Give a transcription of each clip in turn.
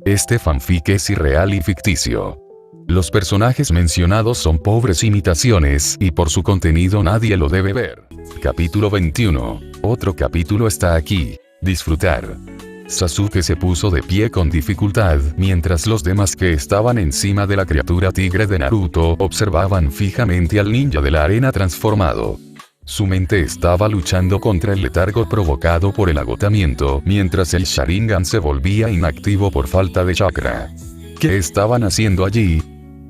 Este fanfic es irreal y ficticio. Los personajes mencionados son pobres imitaciones y por su contenido nadie lo debe ver. Capítulo 21. Otro capítulo está aquí. Disfrutar. Sasuke se puso de pie con dificultad, mientras los demás que estaban encima de la criatura tigre de Naruto observaban fijamente al ninja de la arena transformado. Su mente estaba luchando contra el letargo provocado por el agotamiento, mientras el Sharingan se volvía inactivo por falta de chakra. ¿Qué estaban haciendo allí?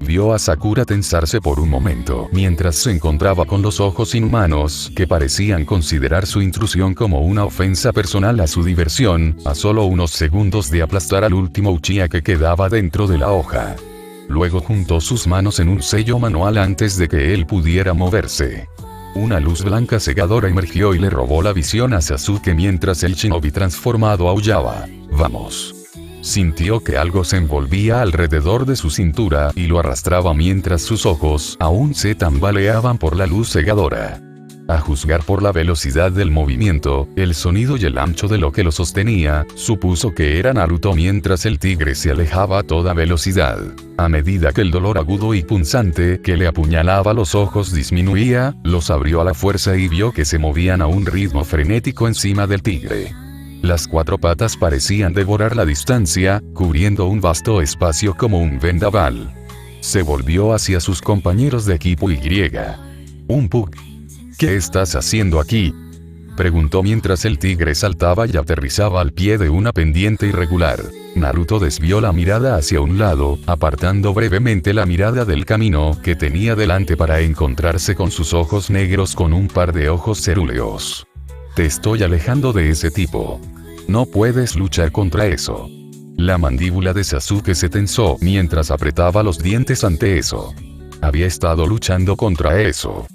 Vio a Sakura tensarse por un momento, mientras se encontraba con los ojos inhumanos, que parecían considerar su intrusión como una ofensa personal a su diversión, a solo unos segundos de aplastar al último Uchiha que quedaba dentro de la hoja. Luego juntó sus manos en un sello manual antes de que él pudiera moverse. Una luz blanca cegadora emergió y le robó la visión a Sasuke mientras el shinobi transformado aullaba. ¡Vamos! Sintió que algo se envolvía alrededor de su cintura y lo arrastraba mientras sus ojos aún se tambaleaban por la luz cegadora. A juzgar por la velocidad del movimiento, el sonido y el ancho de lo que lo sostenía, supuso que era Naruto mientras el tigre se alejaba a toda velocidad. A medida que el dolor agudo y punzante que le apuñalaba los ojos disminuía, los abrió a la fuerza y vio que se movían a un ritmo frenético encima del tigre. Las cuatro patas parecían devorar la distancia, cubriendo un vasto espacio como un vendaval. Se volvió hacia sus compañeros de equipo y. Un Pug. ¿Qué estás haciendo aquí? Preguntó mientras el tigre saltaba y aterrizaba al pie de una pendiente irregular. Naruto desvió la mirada hacia un lado, apartando brevemente la mirada del camino que tenía delante para encontrarse con sus ojos negros con un par de ojos cerúleos. Te estoy alejando de ese tipo. No puedes luchar contra eso. La mandíbula de Sasuke se tensó mientras apretaba los dientes ante eso. Había estado luchando contra eso.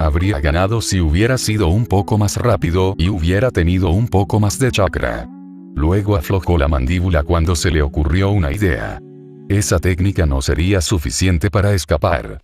Habría ganado si hubiera sido un poco más rápido y hubiera tenido un poco más de chakra. Luego aflojó la mandíbula cuando se le ocurrió una idea. Esa técnica no sería suficiente para escapar.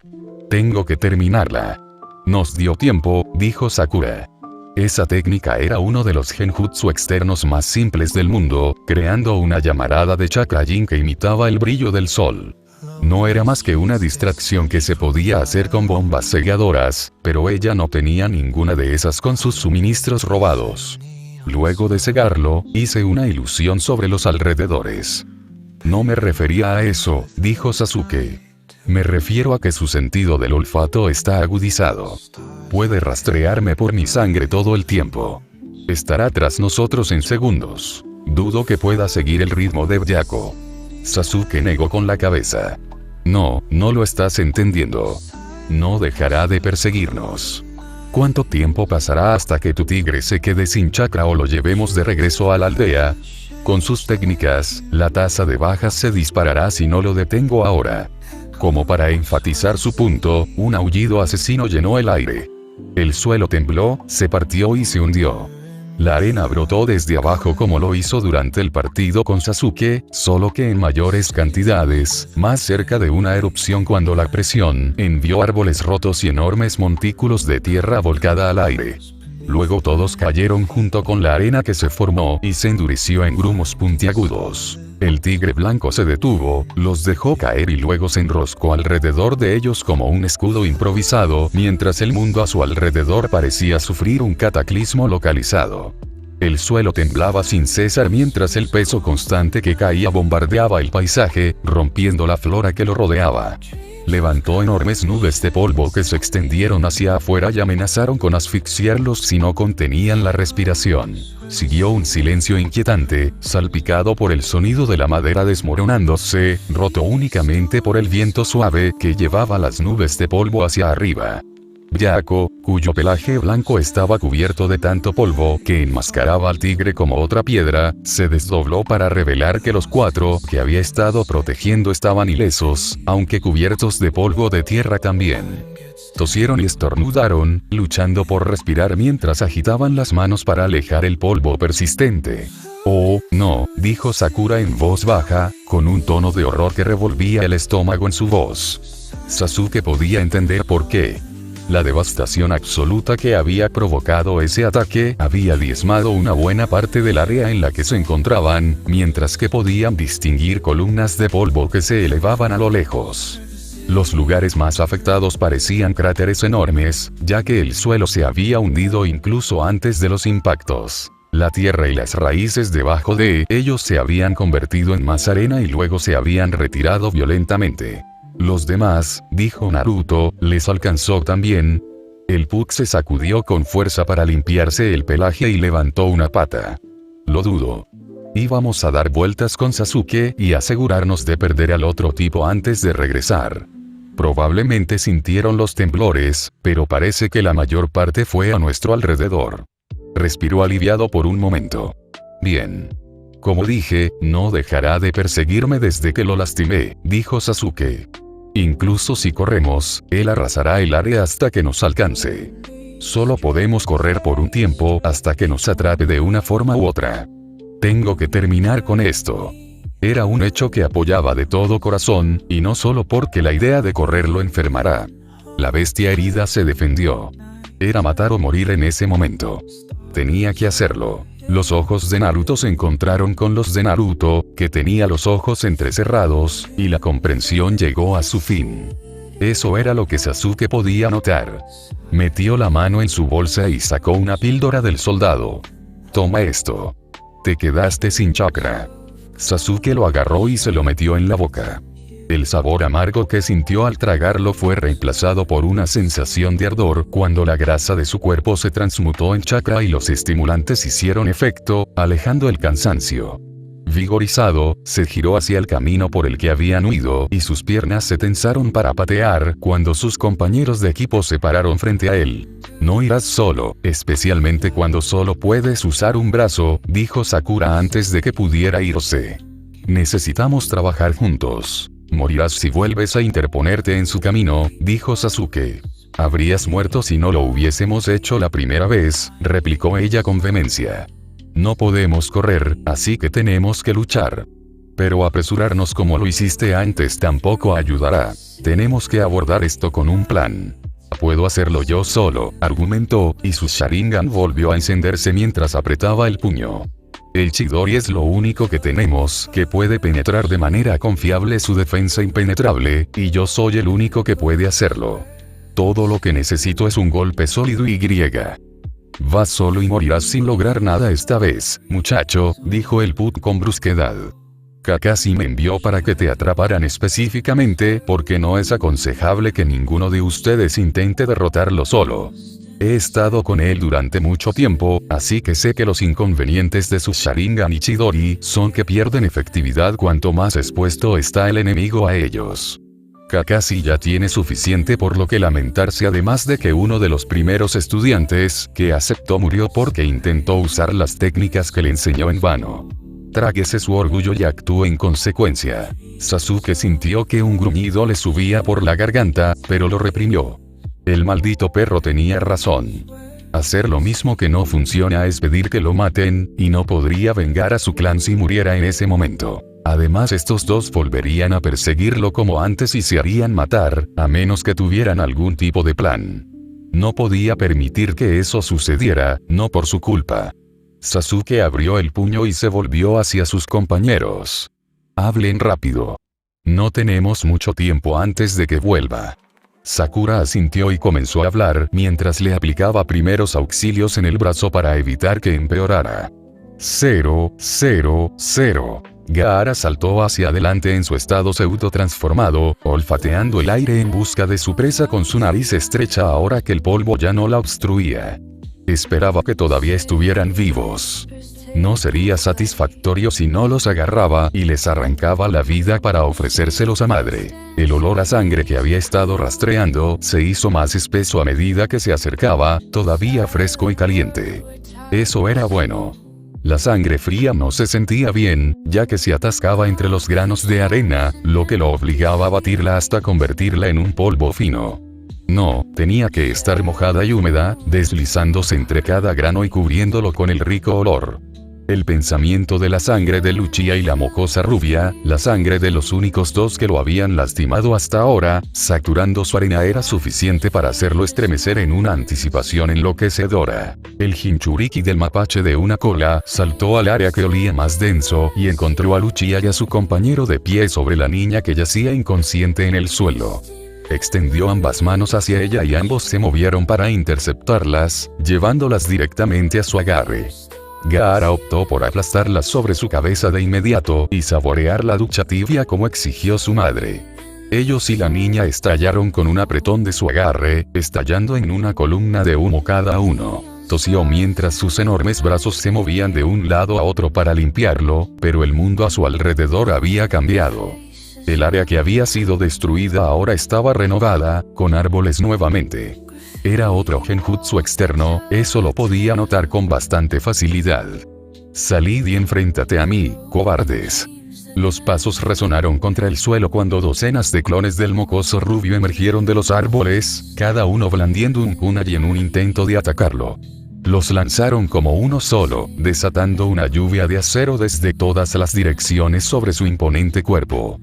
Tengo que terminarla. Nos dio tiempo, dijo Sakura. Esa técnica era uno de los genjutsu externos más simples del mundo, creando una llamarada de chakra Jin que imitaba el brillo del sol. No era más que una distracción que se podía hacer con bombas cegadoras, pero ella no tenía ninguna de esas con sus suministros robados. Luego de cegarlo, hice una ilusión sobre los alrededores. No me refería a eso, dijo Sasuke. Me refiero a que su sentido del olfato está agudizado. Puede rastrearme por mi sangre todo el tiempo. Estará tras nosotros en segundos. Dudo que pueda seguir el ritmo de Byakugo. Sasuke negó con la cabeza. No lo estás entendiendo. No dejará de perseguirnos. ¿Cuánto tiempo pasará hasta que tu tigre se quede sin chakra o lo llevemos de regreso a la aldea? Con sus técnicas, la tasa de bajas se disparará si no lo detengo ahora. Como para enfatizar su punto, un aullido asesino llenó el aire. El suelo tembló, se partió y se hundió. La arena brotó desde abajo como lo hizo durante el partido con Sasuke, solo que en mayores cantidades, más cerca de una erupción cuando la presión envió árboles rotos y enormes montículos de tierra volcada al aire. Luego todos cayeron junto con la arena que se formó y se endureció en grumos puntiagudos. El tigre blanco se detuvo, los dejó caer y luego se enroscó alrededor de ellos como un escudo improvisado, mientras el mundo a su alrededor parecía sufrir un cataclismo localizado. El suelo temblaba sin cesar mientras el peso constante que caía bombardeaba el paisaje, rompiendo la flora que lo rodeaba. Levantó enormes nubes de polvo que se extendieron hacia afuera y amenazaron con asfixiarlos si no contenían la respiración. Siguió un silencio inquietante, salpicado por el sonido de la madera desmoronándose, roto únicamente por el viento suave que llevaba las nubes de polvo hacia arriba. Byakugo, cuyo pelaje blanco estaba cubierto de tanto polvo que enmascaraba al tigre como otra piedra, se desdobló para revelar que los cuatro que había estado protegiendo estaban ilesos, aunque cubiertos de polvo de tierra también. Tosieron y estornudaron, luchando por respirar mientras agitaban las manos para alejar el polvo persistente. Oh, no, dijo Sakura en voz baja, con un tono de horror que revolvía el estómago en su voz. Sasuke podía entender por qué. La devastación absoluta que había provocado ese ataque había diezmado una buena parte del área en la que se encontraban, mientras que podían distinguir columnas de polvo que se elevaban a lo lejos. Los lugares más afectados parecían cráteres enormes, ya que el suelo se había hundido incluso antes de los impactos. La tierra y las raíces debajo de ellos se habían convertido en más arena y luego se habían retirado violentamente. Los demás, dijo Naruto, les alcanzó también. El Puck se sacudió con fuerza para limpiarse el pelaje y levantó una pata. Lo dudo. Íbamos a dar vueltas con Sasuke y asegurarnos de perder al otro tipo antes de regresar. Probablemente sintieron los temblores, pero parece que la mayor parte fue a nuestro alrededor. Respiró aliviado por un momento. Bien. Como dije, no dejará de perseguirme desde que lo lastimé, dijo Sasuke. Incluso si corremos, él arrasará el área hasta que nos alcance. Solo podemos correr por un tiempo hasta que nos atrape de una forma u otra. Tengo que terminar con esto. Era un hecho que apoyaba de todo corazón, y no solo porque la idea de correr lo enfermará. La bestia herida se defendió. Era matar o morir en ese momento. Tenía que hacerlo. Los ojos de Naruto se encontraron con los de Naruto, que tenía los ojos entrecerrados, y la comprensión llegó a su fin. Eso era lo que Sasuke podía notar. Metió la mano en su bolsa y sacó una píldora del soldado. Toma esto. Te quedaste sin chakra. Sasuke lo agarró y se lo metió en la boca. El sabor amargo que sintió al tragarlo fue reemplazado por una sensación de ardor cuando la grasa de su cuerpo se transmutó en chakra y los estimulantes hicieron efecto, alejando el cansancio. Vigorizado, se giró hacia el camino por el que habían huido y sus piernas se tensaron para patear cuando sus compañeros de equipo se pararon frente a él. No irás solo, especialmente cuando solo puedes usar un brazo, dijo Sakura antes de que pudiera irse. Necesitamos trabajar juntos. Morirás si vuelves a interponerte en su camino, dijo Sasuke. Habrías muerto si no lo hubiésemos hecho la primera vez, replicó ella con vehemencia. No podemos correr, así que tenemos que luchar. Pero apresurarnos como lo hiciste antes tampoco ayudará. Tenemos que abordar esto con un plan. Puedo hacerlo yo solo, argumentó, y su Sharingan volvió a encenderse mientras apretaba el puño. El Chidori es lo único que tenemos que puede penetrar de manera confiable su defensa impenetrable, y yo soy el único que puede hacerlo. Todo lo que necesito es un golpe sólido y griega. Vas solo y morirás sin lograr nada esta vez, muchacho, dijo el Puck con brusquedad. Kakashi me envió para que te atraparan específicamente porque no es aconsejable que ninguno de ustedes intente derrotarlo solo. He estado con él durante mucho tiempo, así que sé que los inconvenientes de sus Sharingan y Chidori son que pierden efectividad cuanto más expuesto está el enemigo a ellos. Kakashi ya tiene suficiente por lo que lamentarse, además de que uno de los primeros estudiantes que aceptó murió porque intentó usar las técnicas que le enseñó en vano. Tráguese su orgullo y actúe en consecuencia. Sasuke sintió que un gruñido le subía por la garganta, pero lo reprimió. El maldito perro tenía razón. Hacer lo mismo que no funciona es pedir que lo maten, y no podría vengar a su clan si muriera en ese momento. Además, estos dos volverían a perseguirlo como antes y se harían matar, a menos que tuvieran algún tipo de plan. No podía permitir que eso sucediera, no por su culpa. Sasuke abrió el puño y se volvió hacia sus compañeros. Hablen rápido. No tenemos mucho tiempo antes de que vuelva. Sakura asintió y comenzó a hablar mientras le aplicaba primeros auxilios en el brazo para evitar que empeorara. 0, 0, 0. Gaara saltó hacia adelante en su estado pseudo transformado, olfateando el aire en busca de su presa con su nariz estrecha ahora que el polvo ya no la obstruía. Esperaba que todavía estuvieran vivos. No sería satisfactorio si no los agarraba y les arrancaba la vida para ofrecérselos a madre. El olor a sangre que había estado rastreando se hizo más espeso a medida que se acercaba, todavía fresco y caliente. Eso era bueno. La sangre fría no se sentía bien, ya que se atascaba entre los granos de arena, lo que lo obligaba a batirla hasta convertirla en un polvo fino. No, tenía que estar mojada y húmeda, deslizándose entre cada grano y cubriéndolo con el rico olor. El pensamiento de la sangre de Lucia y la mocosa rubia, la sangre de los únicos dos que lo habían lastimado hasta ahora, saturando su arena era suficiente para hacerlo estremecer en una anticipación enloquecedora. El Jinchuriki del mapache de una cola saltó al área que olía más denso y encontró a Lucia y a su compañero de pie sobre la niña que yacía inconsciente en el suelo. Extendió ambas manos hacia ella y ambos se movieron para interceptarlas, llevándolas directamente a su agarre. Gaara optó por aplastarlas sobre su cabeza de inmediato y saborear la ducha tibia como exigió su madre. Ellos y la niña estallaron con un apretón de su agarre, estallando en una columna de humo cada uno. Tosió mientras sus enormes brazos se movían de un lado a otro para limpiarlo, pero el mundo a su alrededor había cambiado. El área que había sido destruida ahora estaba renovada, con árboles nuevamente. Era otro genjutsu externo, eso lo podía notar con bastante facilidad. Salid y enfréntate a mí, cobardes. Los pasos resonaron contra el suelo cuando docenas de clones del mocoso rubio emergieron de los árboles, cada uno blandiendo un kunai en un intento de atacarlo. Los lanzaron como uno solo, desatando una lluvia de acero desde todas las direcciones sobre su imponente cuerpo.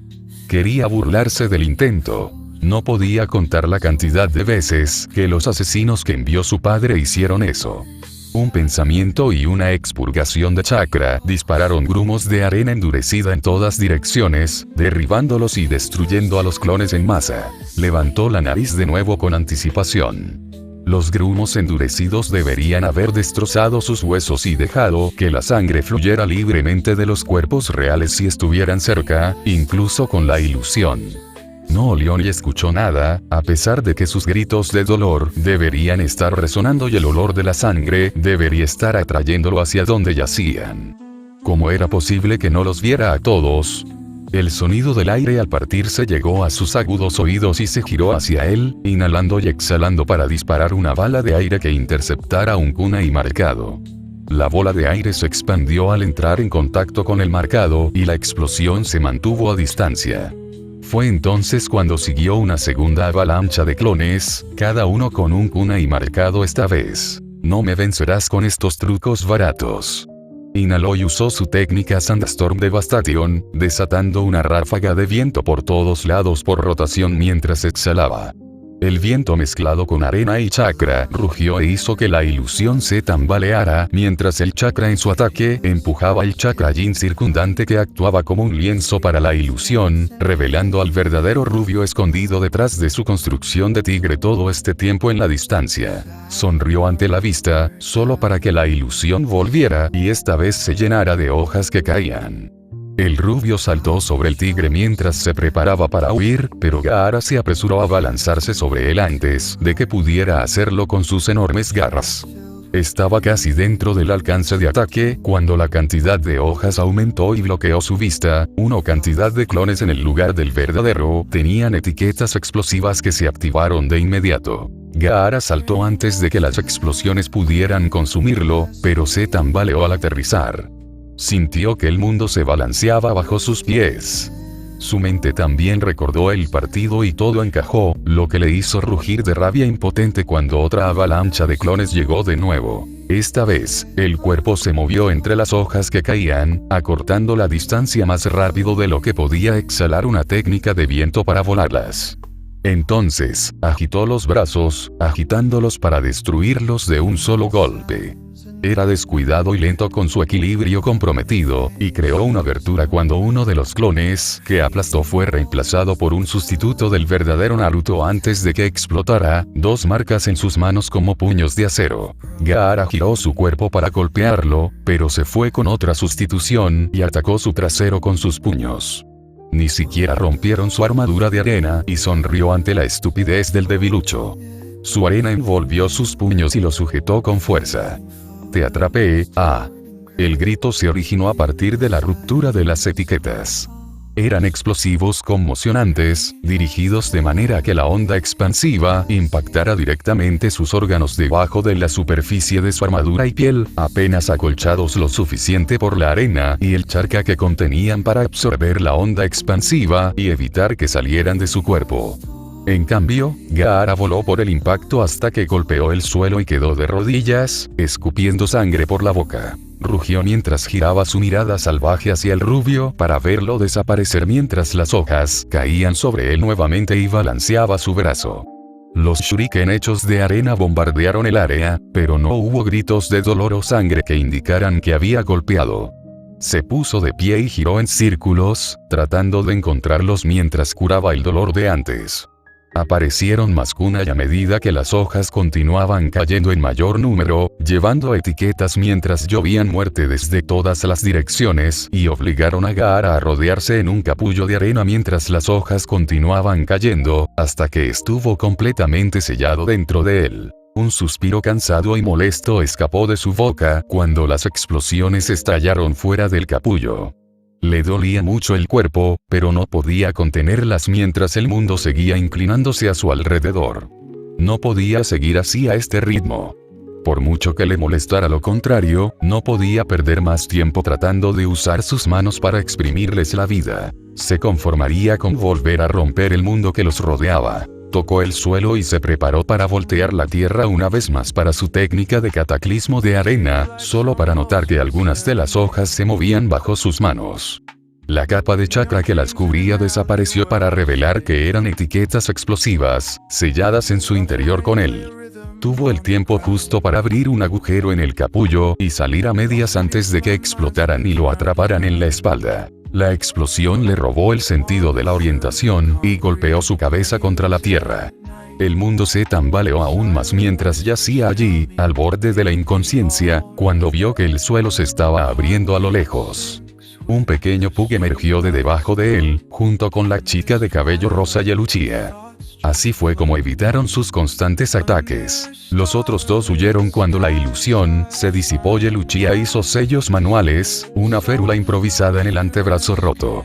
Quería burlarse del intento. No podía contar la cantidad de veces que los asesinos que envió su padre hicieron eso. Un pensamiento y una expurgación de chakra dispararon grumos de arena endurecida en todas direcciones, derribándolos y destruyendo a los clones en masa. Levantó la nariz de nuevo con anticipación. Los grumos endurecidos deberían haber destrozado sus huesos y dejado que la sangre fluyera libremente de los cuerpos reales si estuvieran cerca, incluso con la ilusión. No olió ni escuchó nada, a pesar de que sus gritos de dolor deberían estar resonando y el olor de la sangre debería estar atrayéndolo hacia donde yacían. ¿Cómo era posible que no los viera a todos? El sonido del aire al partirse llegó a sus agudos oídos y se giró hacia él, inhalando y exhalando para disparar una bala de aire que interceptara un kunai marcado. La bola de aire se expandió al entrar en contacto con el marcado y la explosión se mantuvo a distancia. Fue entonces cuando siguió una segunda avalancha de clones, cada uno con un kunai marcado esta vez. No me vencerás con estos trucos baratos. Inhaló y usó su técnica Sandstorm Devastation, desatando una ráfaga de viento por todos lados por rotación mientras exhalaba. El viento mezclado con arena y chakra rugió e hizo que la ilusión se tambaleara mientras el chakra en su ataque empujaba el chakra yin circundante que actuaba como un lienzo para la ilusión, revelando al verdadero rubio escondido detrás de su construcción de tigre todo este tiempo en la distancia. Sonrió ante la vista, solo para que la ilusión volviera y esta vez se llenara de hojas que caían. El rubio saltó sobre el tigre mientras se preparaba para huir, pero Gaara se apresuró a abalanzarse sobre él antes de que pudiera hacerlo con sus enormes garras. Estaba casi dentro del alcance de ataque cuando la cantidad de hojas aumentó y bloqueó su vista. Una cantidad de clones en el lugar del verdadero tenían etiquetas explosivas que se activaron de inmediato. Gaara saltó antes de que las explosiones pudieran consumirlo, pero se tambaleó al aterrizar. Sintió que el mundo se balanceaba bajo sus pies. Su mente también recordó el partido y todo encajó, lo que le hizo rugir de rabia impotente cuando otra avalancha de clones llegó de nuevo. Esta vez, el cuerpo se movió entre las hojas que caían, acortando la distancia más rápido de lo que podía exhalar una técnica de viento para volarlas. Entonces, agitó los brazos, agitándolos para destruirlos de un solo golpe. Era descuidado y lento con su equilibrio comprometido, y creó una abertura cuando uno de los clones que aplastó fue reemplazado por un sustituto del verdadero Naruto antes de que explotara, dos marcas en sus manos como puños de acero. Gaara giró su cuerpo para golpearlo, pero se fue con otra sustitución y atacó su trasero con sus puños. Ni siquiera rompieron su armadura de arena y sonrió ante la estupidez del debilucho. Su arena envolvió sus puños y lo sujetó con fuerza. Te atrapé, ah. El grito se originó a partir de la ruptura de las etiquetas. Eran explosivos conmocionantes, dirigidos de manera que la onda expansiva impactara directamente sus órganos debajo de la superficie de su armadura y piel, apenas acolchados lo suficiente por la arena y el chakra que contenían para absorber la onda expansiva y evitar que salieran de su cuerpo. En cambio, Gaara voló por el impacto hasta que golpeó el suelo y quedó de rodillas, escupiendo sangre por la boca. Rugió mientras giraba su mirada salvaje hacia el rubio para verlo desaparecer mientras las hojas caían sobre él nuevamente y balanceaba su brazo. Los shuriken hechos de arena bombardearon el área, pero no hubo gritos de dolor o sangre que indicaran que había golpeado. Se puso de pie y giró en círculos, tratando de encontrarlos mientras curaba el dolor de antes. Aparecieron más kunai a medida que las hojas continuaban cayendo en mayor número, llevando etiquetas mientras llovían muerte desde todas las direcciones y obligaron a Gaara a rodearse en un capullo de arena mientras las hojas continuaban cayendo, hasta que estuvo completamente sellado dentro de él. Un suspiro cansado y molesto escapó de su boca cuando las explosiones estallaron fuera del capullo. Le dolía mucho el cuerpo, pero no podía contenerlas mientras el mundo seguía inclinándose a su alrededor. No podía seguir así a este ritmo. Por mucho que le molestara lo contrario, no podía perder más tiempo tratando de usar sus manos para exprimirles la vida. Se conformaría con volver a romper el mundo que los rodeaba. Tocó el suelo y se preparó para voltear la tierra una vez más para su técnica de cataclismo de arena, solo para notar que algunas de las hojas se movían bajo sus manos. La capa de chakra que las cubría desapareció para revelar que eran etiquetas explosivas, selladas en su interior con él. Tuvo el tiempo justo para abrir un agujero en el capullo y salir a medias antes de que explotaran y lo atraparan en la espalda. La explosión le robó el sentido de la orientación y golpeó su cabeza contra la tierra. El mundo se tambaleó aún más mientras yacía allí, al borde de la inconsciencia, cuando vio que el suelo se estaba abriendo a lo lejos. Un pequeño pug emergió de debajo de él, junto con la chica de cabello rosa y Lucia. Así fue como evitaron sus constantes ataques. Los otros dos huyeron cuando la ilusión se disipó y Lucia hizo sellos manuales, una férula improvisada en el antebrazo roto.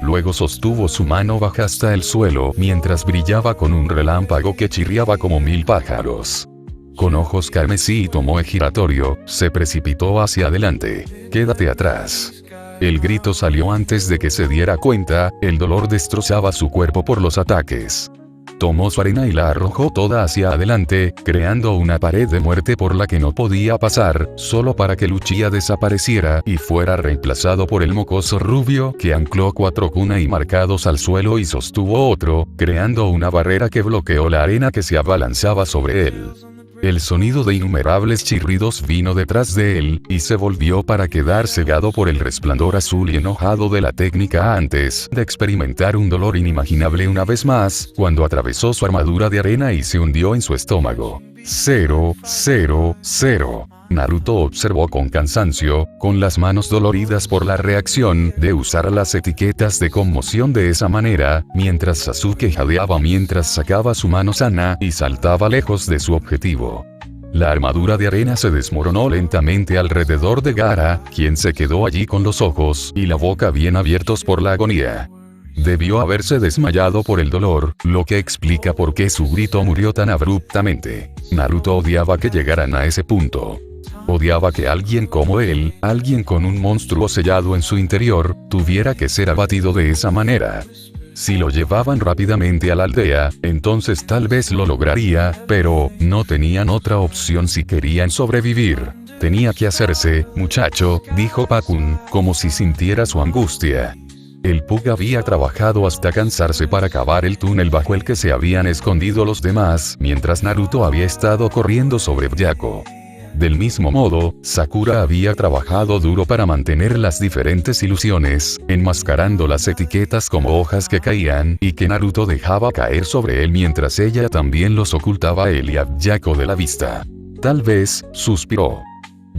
Luego sostuvo su mano baja hasta el suelo mientras brillaba con un relámpago que chirriaba como 1000 pájaros. Con ojos carmesí y tomoe giratorio, se precipitó hacia adelante. «Quédate atrás». El grito salió antes de que se diera cuenta, el dolor destrozaba su cuerpo por los ataques. Tomó su arena y la arrojó toda hacia adelante, creando una pared de muerte por la que no podía pasar, solo para que Lucia desapareciera y fuera reemplazado por el mocoso rubio que ancló 4 kunai marcados al suelo y sostuvo otro, creando una barrera que bloqueó la arena que se abalanzaba sobre él. El sonido de innumerables chirridos vino detrás de él, y se volvió para quedar cegado por el resplandor azul y enojado de la técnica antes de experimentar un dolor inimaginable una vez más, cuando atravesó su armadura de arena y se hundió en su estómago. 0, 0, 0. Naruto observó con cansancio, con las manos doloridas por la reacción de usar las etiquetas de conmoción de esa manera, mientras Sasuke jadeaba mientras sacaba su mano sana y saltaba lejos de su objetivo. La armadura de arena se desmoronó lentamente alrededor de Gaara, quien se quedó allí con los ojos y la boca bien abiertos por la agonía. Debió haberse desmayado por el dolor, lo que explica por qué su grito murió tan abruptamente. Naruto odiaba que llegaran a ese punto. Odiaba que alguien como él, alguien con un monstruo sellado en su interior, tuviera que ser abatido de esa manera. Si lo llevaban rápidamente a la aldea, entonces tal vez lo lograría, pero no tenían otra opción si querían sobrevivir. Tenía que hacerse, muchacho, dijo Pakun, como si sintiera su angustia. El pug había trabajado hasta cansarse para cavar el túnel bajo el que se habían escondido los demás, mientras Naruto había estado corriendo sobre Byakugo. Del mismo modo, Sakura había trabajado duro para mantener las diferentes ilusiones, enmascarando las etiquetas como hojas que caían y que Naruto dejaba caer sobre él mientras ella también los ocultaba a él y a Byakugo de la vista. Tal vez, suspiró.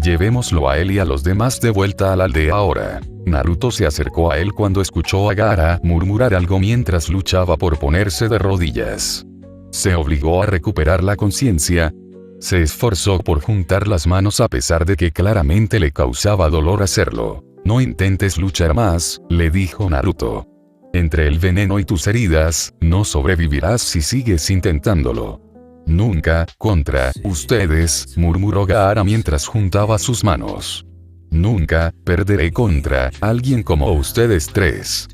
Llevémoslo a él y a los demás de vuelta a la aldea ahora. Naruto se acercó a él cuando escuchó a Gaara murmurar algo mientras luchaba por ponerse de rodillas. Se obligó a recuperar la conciencia. Se esforzó por juntar las manos a pesar de que claramente le causaba dolor hacerlo. No intentes luchar más, le dijo Naruto. Entre el veneno y tus heridas, no sobrevivirás si sigues intentándolo. Nunca, contra ustedes, murmuró Gaara mientras juntaba sus manos. Nunca perderé contra alguien como ustedes tres.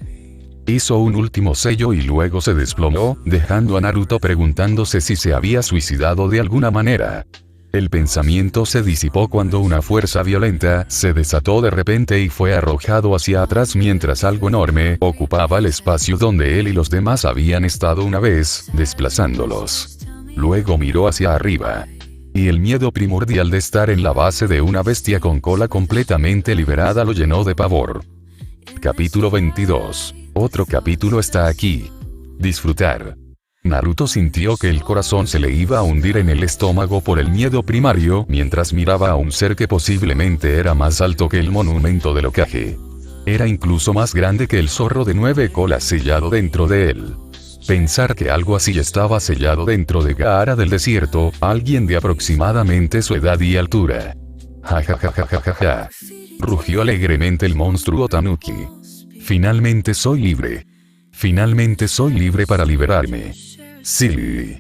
Hizo un último sello y luego se desplomó, dejando a Naruto preguntándose si se había suicidado de alguna manera. El pensamiento se disipó cuando una fuerza violenta se desató de repente y fue arrojado hacia atrás mientras algo enorme ocupaba el espacio donde él y los demás habían estado una vez, desplazándolos. Luego miró hacia arriba. Y el miedo primordial de estar en la base de una bestia con cola completamente liberada lo llenó de pavor. Capítulo 22. Otro capítulo está aquí. Disfrutar. Naruto sintió que el corazón se le iba a hundir en el estómago por el miedo primario mientras miraba a un ser que posiblemente era más alto que el monumento del Hokage. Era incluso más grande que el zorro de 9 colas sellado dentro de él. Pensar que algo así estaba sellado dentro de Gaara del desierto, alguien de aproximadamente su edad y altura. Ja ja ja ja ja ja ja. Rugió alegremente el monstruo Tanuki. Finalmente soy libre. Finalmente soy libre para liberarme. Sí.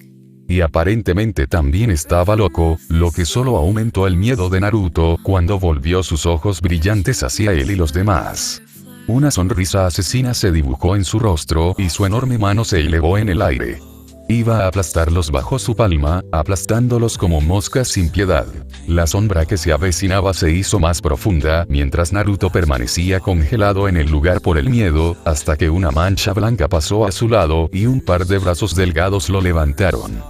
Y aparentemente también estaba loco, lo que solo aumentó el miedo de Naruto cuando volvió sus ojos brillantes hacia él y los demás. Una sonrisa asesina se dibujó en su rostro y su enorme mano se elevó en el aire. Iba a aplastarlos bajo su palma, aplastándolos como moscas sin piedad. La sombra que se avecinaba se hizo más profunda mientras Naruto permanecía congelado en el lugar por el miedo, hasta que una mancha blanca pasó a su lado y un par de brazos delgados lo levantaron.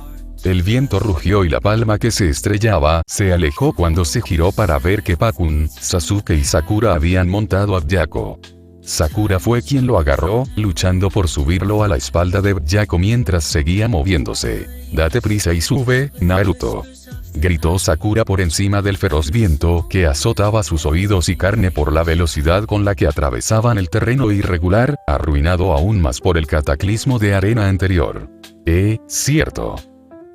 El viento rugió y la palma que se estrellaba se alejó cuando se giró para ver que Pakun, Sasuke y Sakura habían montado a Byakugo. Sakura fue quien lo agarró, luchando por subirlo a la espalda de Byakugo mientras seguía moviéndose. «Date prisa y sube, Naruto», gritó Sakura por encima del feroz viento que azotaba sus oídos y carne por la velocidad con la que atravesaban el terreno irregular, arruinado aún más por el cataclismo de arena anterior. Cierto.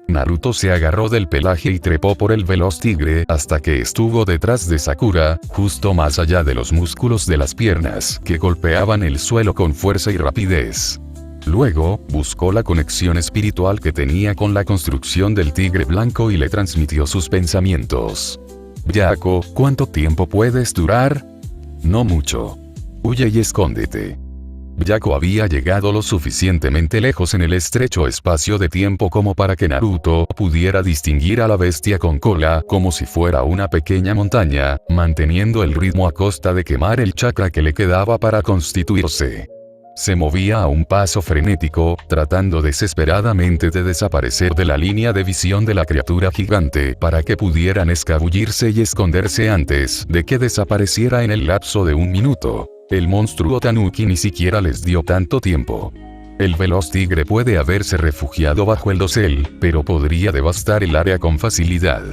Naruto se agarró del pelaje y trepó por el veloz tigre hasta que estuvo detrás de Sakura, justo más allá de los músculos de las piernas que golpeaban el suelo con fuerza y rapidez. Luego, buscó la conexión espiritual que tenía con la construcción del tigre blanco y le transmitió sus pensamientos. «Byakugo, ¿cuánto tiempo puedes durar?» «No mucho. Huye y escóndete». Byakugo había llegado lo suficientemente lejos en el estrecho espacio de tiempo como para que Naruto pudiera distinguir a la bestia con cola como si fuera una pequeña montaña, manteniendo el ritmo a costa de quemar el chakra que le quedaba para constituirse. Se movía a un paso frenético, tratando desesperadamente de desaparecer de la línea de visión de la criatura gigante para que pudieran escabullirse y esconderse antes de que desapareciera en el lapso de un minuto. El monstruo Tanuki ni siquiera les dio tanto tiempo. El veloz tigre puede haberse refugiado bajo el dosel, pero podría devastar el área con facilidad.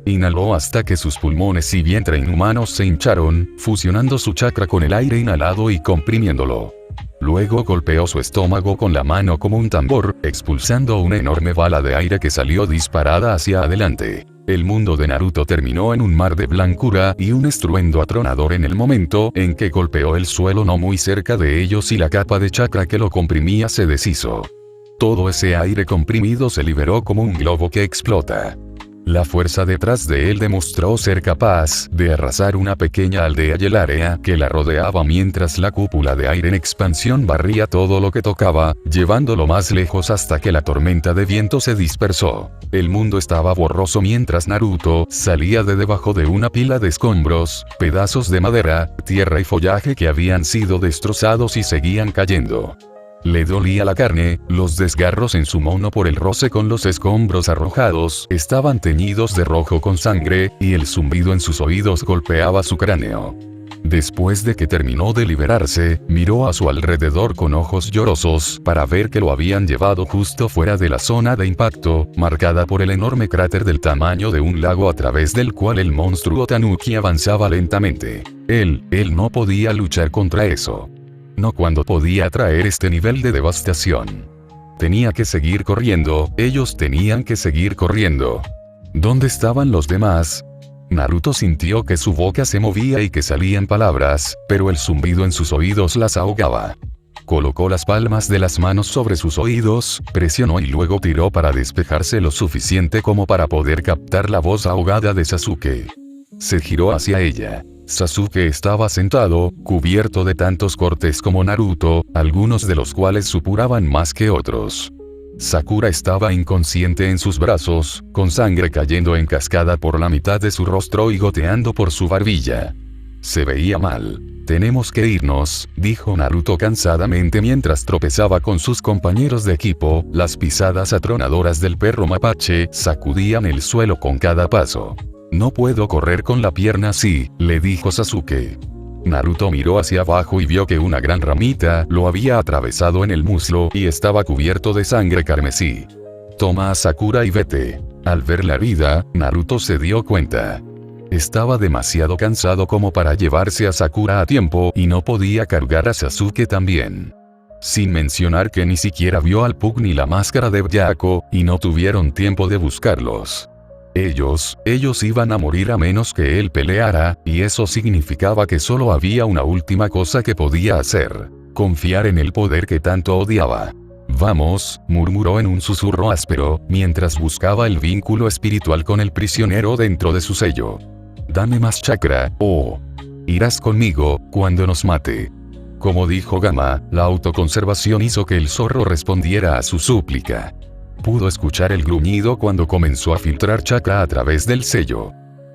Inhaló hasta que sus pulmones y vientre inhumanos se hincharon, fusionando su chakra con el aire inhalado y comprimiéndolo. Luego golpeó su estómago con la mano como un tambor, expulsando una enorme bala de aire que salió disparada hacia adelante. El mundo de Naruto terminó en un mar de blancura y un estruendo atronador en el momento en que golpeó el suelo no muy cerca de ellos y la capa de chakra que lo comprimía se deshizo. Todo ese aire comprimido se liberó como un globo que explota. La fuerza detrás de él demostró ser capaz de arrasar una pequeña aldea y el área que la rodeaba mientras la cúpula de aire en expansión barría todo lo que tocaba, llevándolo más lejos hasta que la tormenta de viento se dispersó. El mundo estaba borroso mientras Naruto salía de debajo de una pila de escombros, pedazos de madera, tierra y follaje que habían sido destrozados y seguían cayendo. Le dolía la carne, los desgarros en su mono por el roce con los escombros arrojados estaban teñidos de rojo con sangre, y el zumbido en sus oídos golpeaba su cráneo. Después de que terminó de liberarse, miró a su alrededor con ojos llorosos para ver que lo habían llevado justo fuera de la zona de impacto, marcada por el enorme cráter del tamaño de un lago a través del cual el monstruo Tanuki avanzaba lentamente. Él no podía luchar contra eso. No cuando podía traer este nivel de devastación. Tenía que seguir corriendo, ellos tenían que seguir corriendo. ¿Dónde estaban los demás? Naruto sintió que su boca se movía y que salían palabras, pero el zumbido en sus oídos las ahogaba. Colocó las palmas de las manos sobre sus oídos, presionó y luego tiró para despejarse lo suficiente como para poder captar la voz ahogada de Sasuke. Se giró hacia ella. Sasuke estaba sentado, cubierto de tantos cortes como Naruto, algunos de los cuales supuraban más que otros. Sakura estaba inconsciente en sus brazos, con sangre cayendo en cascada por la mitad de su rostro y goteando por su barbilla. Se veía mal. Tenemos que irnos, dijo Naruto cansadamente mientras tropezaba con sus compañeros de equipo. Las pisadas atronadoras del perro mapache sacudían el suelo con cada paso. No puedo correr con la pierna así, le dijo Sasuke. Naruto miró hacia abajo y vio que una gran ramita lo había atravesado en el muslo y estaba cubierto de sangre carmesí. Toma a Sakura y vete. Al ver la herida, Naruto se dio cuenta. Estaba demasiado cansado como para llevarse a Sakura a tiempo y no podía cargar a Sasuke también. Sin mencionar que ni siquiera vio al Pug ni la máscara de Byakugo, y no tuvieron tiempo de buscarlos. Ellos iban a morir a menos que él peleara, y eso significaba que solo había una última cosa que podía hacer: confiar en el poder que tanto odiaba. Vamos, murmuró en un susurro áspero, mientras buscaba el vínculo espiritual con el prisionero dentro de su sello. Dame más chakra, o irás conmigo, cuando nos mate. Como dijo Gama, la autoconservación hizo que el zorro respondiera a su súplica. Pudo escuchar el gruñido cuando comenzó a filtrar chakra a través del sello.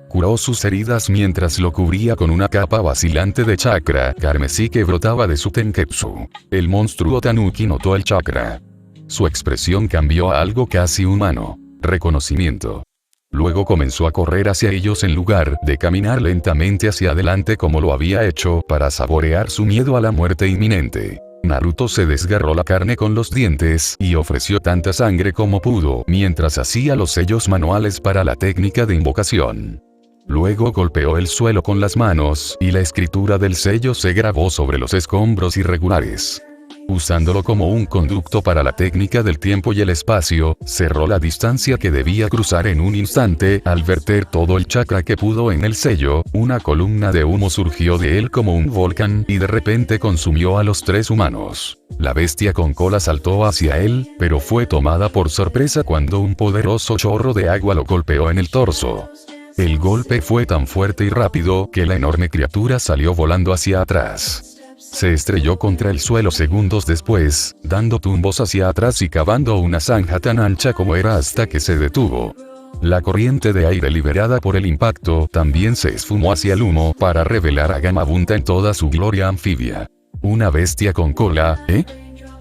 Curó sus heridas mientras lo cubría con una capa vacilante de chakra carmesí que brotaba de su tenketsu. El monstruo Tanuki notó el chakra. Su expresión cambió a algo casi humano: reconocimiento. Luego comenzó a correr hacia ellos en lugar de caminar lentamente hacia adelante como lo había hecho para saborear su miedo a la muerte inminente. Naruto se desgarró la carne con los dientes y ofreció tanta sangre como pudo mientras hacía los sellos manuales para la técnica de invocación. Luego golpeó el suelo con las manos y la escritura del sello se grabó sobre los escombros irregulares. Usándolo como un conducto para la técnica del tiempo y el espacio, cerró la distancia que debía cruzar en un instante. Al verter todo el chakra que pudo en el sello, una columna de humo surgió de él como un volcán y de repente consumió a los tres humanos. La bestia con cola saltó hacia él, pero fue tomada por sorpresa cuando un poderoso chorro de agua lo golpeó en el torso. El golpe fue tan fuerte y rápido que la enorme criatura salió volando hacia atrás. Se estrelló contra el suelo segundos después, dando tumbos hacia atrás y cavando una zanja tan ancha como era hasta que se detuvo. La corriente de aire liberada por el impacto también se esfumó hacia el humo para revelar a Gamabunta en toda su gloria anfibia. Una bestia con cola, ¿eh?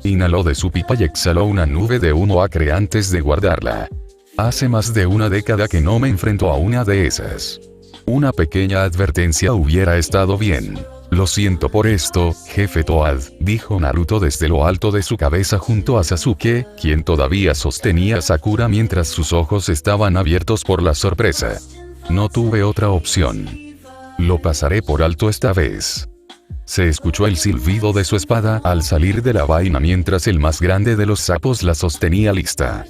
Inhaló de su pipa y exhaló una nube de humo acre antes de guardarla. Hace más de una década que no me enfrento a una de esas. Una pequeña advertencia hubiera estado bien. Lo siento por esto, jefe Toad, dijo Naruto desde lo alto de su cabeza junto a Sasuke, quien todavía sostenía a Sakura mientras sus ojos estaban abiertos por la sorpresa. No tuve otra opción. Lo pasaré por alto esta vez. Se escuchó el silbido de su espada al salir de la vaina mientras el más grande de los sapos la sostenía lista.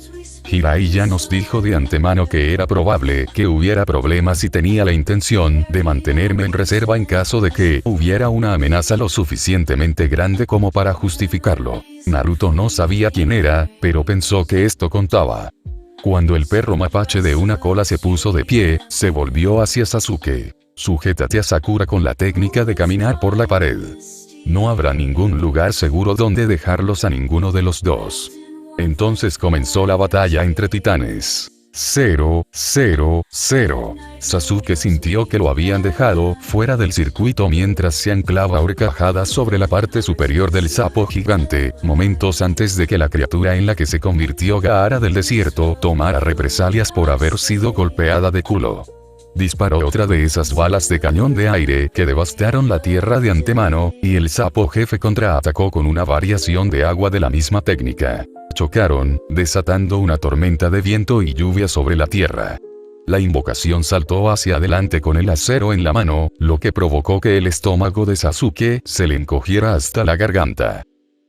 Hirai ya nos dijo de antemano que era probable que hubiera problemas y tenía la intención de mantenerme en reserva en caso de que hubiera una amenaza lo suficientemente grande como para justificarlo. Naruto no sabía quién era, pero pensó que esto contaba. Cuando el perro mapache de una cola se puso de pie, se volvió hacia Sasuke. Sujétate a Sakura con la técnica de caminar por la pared. No habrá ningún lugar seguro donde dejarlos a ninguno de los dos. Entonces comenzó la batalla entre titanes. 0, 0, 0. Sasuke sintió que lo habían dejado fuera del circuito mientras se anclaba a horcajadas sobre la parte superior del sapo gigante, momentos antes de que la criatura en la que se convirtió Gaara del desierto tomara represalias por haber sido golpeada de culo. Disparó otra de esas balas de cañón de aire que devastaron la tierra de antemano, y el sapo jefe contraatacó con una variación de agua de la misma técnica. Chocaron, desatando una tormenta de viento y lluvia sobre la tierra. La invocación saltó hacia adelante con el acero en la mano, lo que provocó que el estómago de Sasuke se le encogiera hasta la garganta.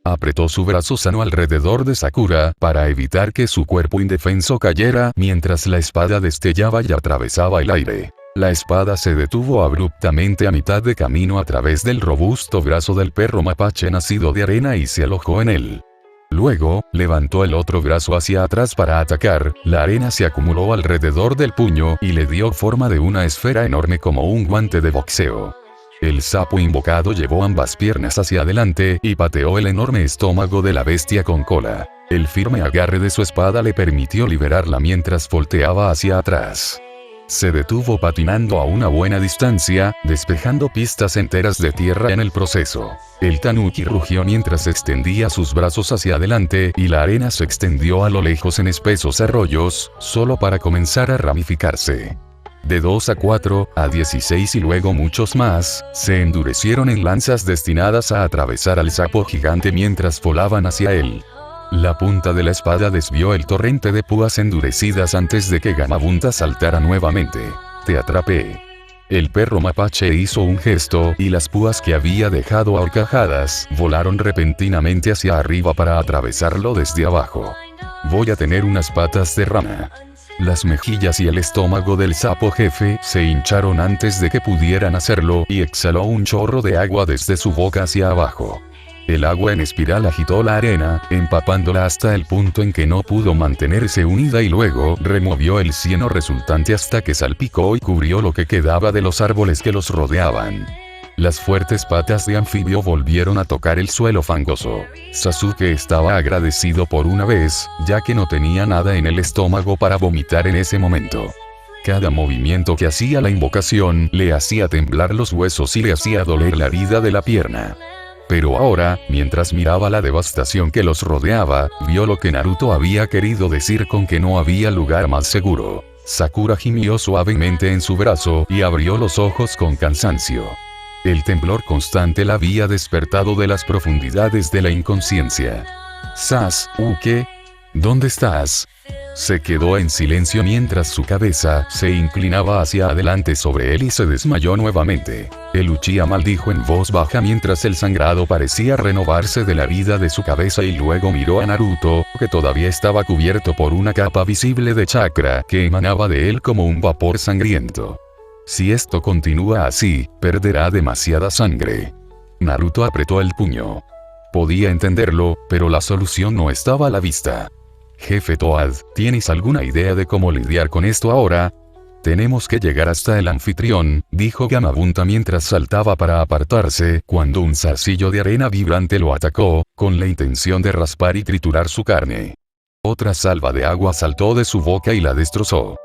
Apretó su brazo sano alrededor de Sakura para evitar que su cuerpo indefenso cayera mientras la espada destellaba y atravesaba el aire. La espada se detuvo abruptamente a mitad de camino a través del robusto brazo del perro mapache nacido de arena y se alojó en él. Luego, levantó el otro brazo hacia atrás para atacar, la arena se acumuló alrededor del puño y le dio forma de una esfera enorme como un guante de boxeo. El sapo invocado llevó ambas piernas hacia adelante y pateó el enorme estómago de la bestia con cola. El firme agarre de su espada le permitió liberarla mientras volteaba hacia atrás. Se detuvo patinando a una buena distancia, despejando pistas enteras de tierra en el proceso. El tanuki rugió mientras extendía sus brazos hacia adelante y la arena se extendió a lo lejos en espesos arroyos, solo para comenzar a ramificarse. De 2 a 4, a 16 y luego muchos más, se endurecieron en lanzas destinadas a atravesar al sapo gigante mientras volaban hacia él. La punta de la espada desvió el torrente de púas endurecidas antes de que Gamabunta saltara nuevamente. «Te atrapé». El perro mapache hizo un gesto y las púas que había dejado ahorcajadas volaron repentinamente hacia arriba para atravesarlo desde abajo. «Voy a tener unas patas de rana». Las mejillas y el estómago del sapo jefe se hincharon antes de que pudieran hacerlo y exhaló un chorro de agua desde su boca hacia abajo. El agua en espiral agitó la arena, empapándola hasta el punto en que no pudo mantenerse unida y luego removió el cieno resultante hasta que salpicó y cubrió lo que quedaba de los árboles que los rodeaban. Las fuertes patas de anfibio volvieron a tocar el suelo fangoso. Sasuke estaba agradecido por una vez, ya que no tenía nada en el estómago para vomitar en ese momento. Cada movimiento que hacía la invocación le hacía temblar los huesos y le hacía doler la herida de la pierna. Pero ahora, mientras miraba la devastación que los rodeaba, vio lo que Naruto había querido decir con que no había lugar más seguro. Sakura gimió suavemente en su brazo y abrió los ojos con cansancio. El temblor constante la había despertado de las profundidades de la inconsciencia. «Sasuke, ¿dónde estás?». Se quedó en silencio mientras su cabeza se inclinaba hacia adelante sobre él y se desmayó nuevamente. El Uchiha maldijo en voz baja mientras el sangrado parecía renovarse de la herida de su cabeza y luego miró a Naruto, que todavía estaba cubierto por una capa visible de chakra que emanaba de él como un vapor sangriento. Si esto continúa así, perderá demasiada sangre. Naruto apretó el puño. Podía entenderlo, pero la solución no estaba a la vista. «Jefe Toad, ¿tienes alguna idea de cómo lidiar con esto ahora?». «Tenemos que llegar hasta el anfitrión», dijo Gamabunta mientras saltaba para apartarse, cuando un zarcillo de arena vibrante lo atacó, con la intención de raspar y triturar su carne. Otra salva de agua saltó de su boca y la destrozó.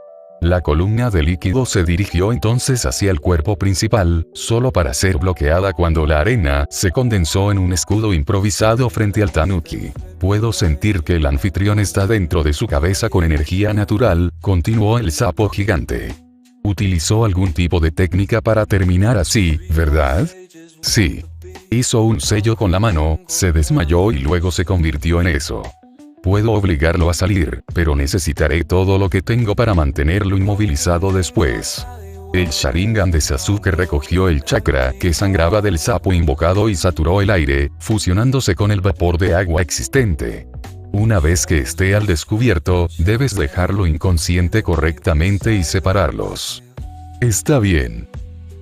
La columna de líquido se dirigió entonces hacia el cuerpo principal, solo para ser bloqueada cuando la arena se condensó en un escudo improvisado frente al tanuki. «Puedo sentir que el anfitrión está dentro de su cabeza con energía natural», continuó el sapo gigante. «Utilizó algún tipo de técnica para terminar así, ¿verdad?». «Sí». Hizo un sello con la mano, se desmayó y luego se convirtió en eso. «Puedo obligarlo a salir, pero necesitaré todo lo que tengo para mantenerlo inmovilizado después». El Sharingan de Sasuke recogió el chakra que sangraba del sapo invocado y saturó el aire, fusionándose con el vapor de agua existente. Una vez que esté al descubierto, debes dejarlo inconsciente correctamente y separarlos. «Está bien».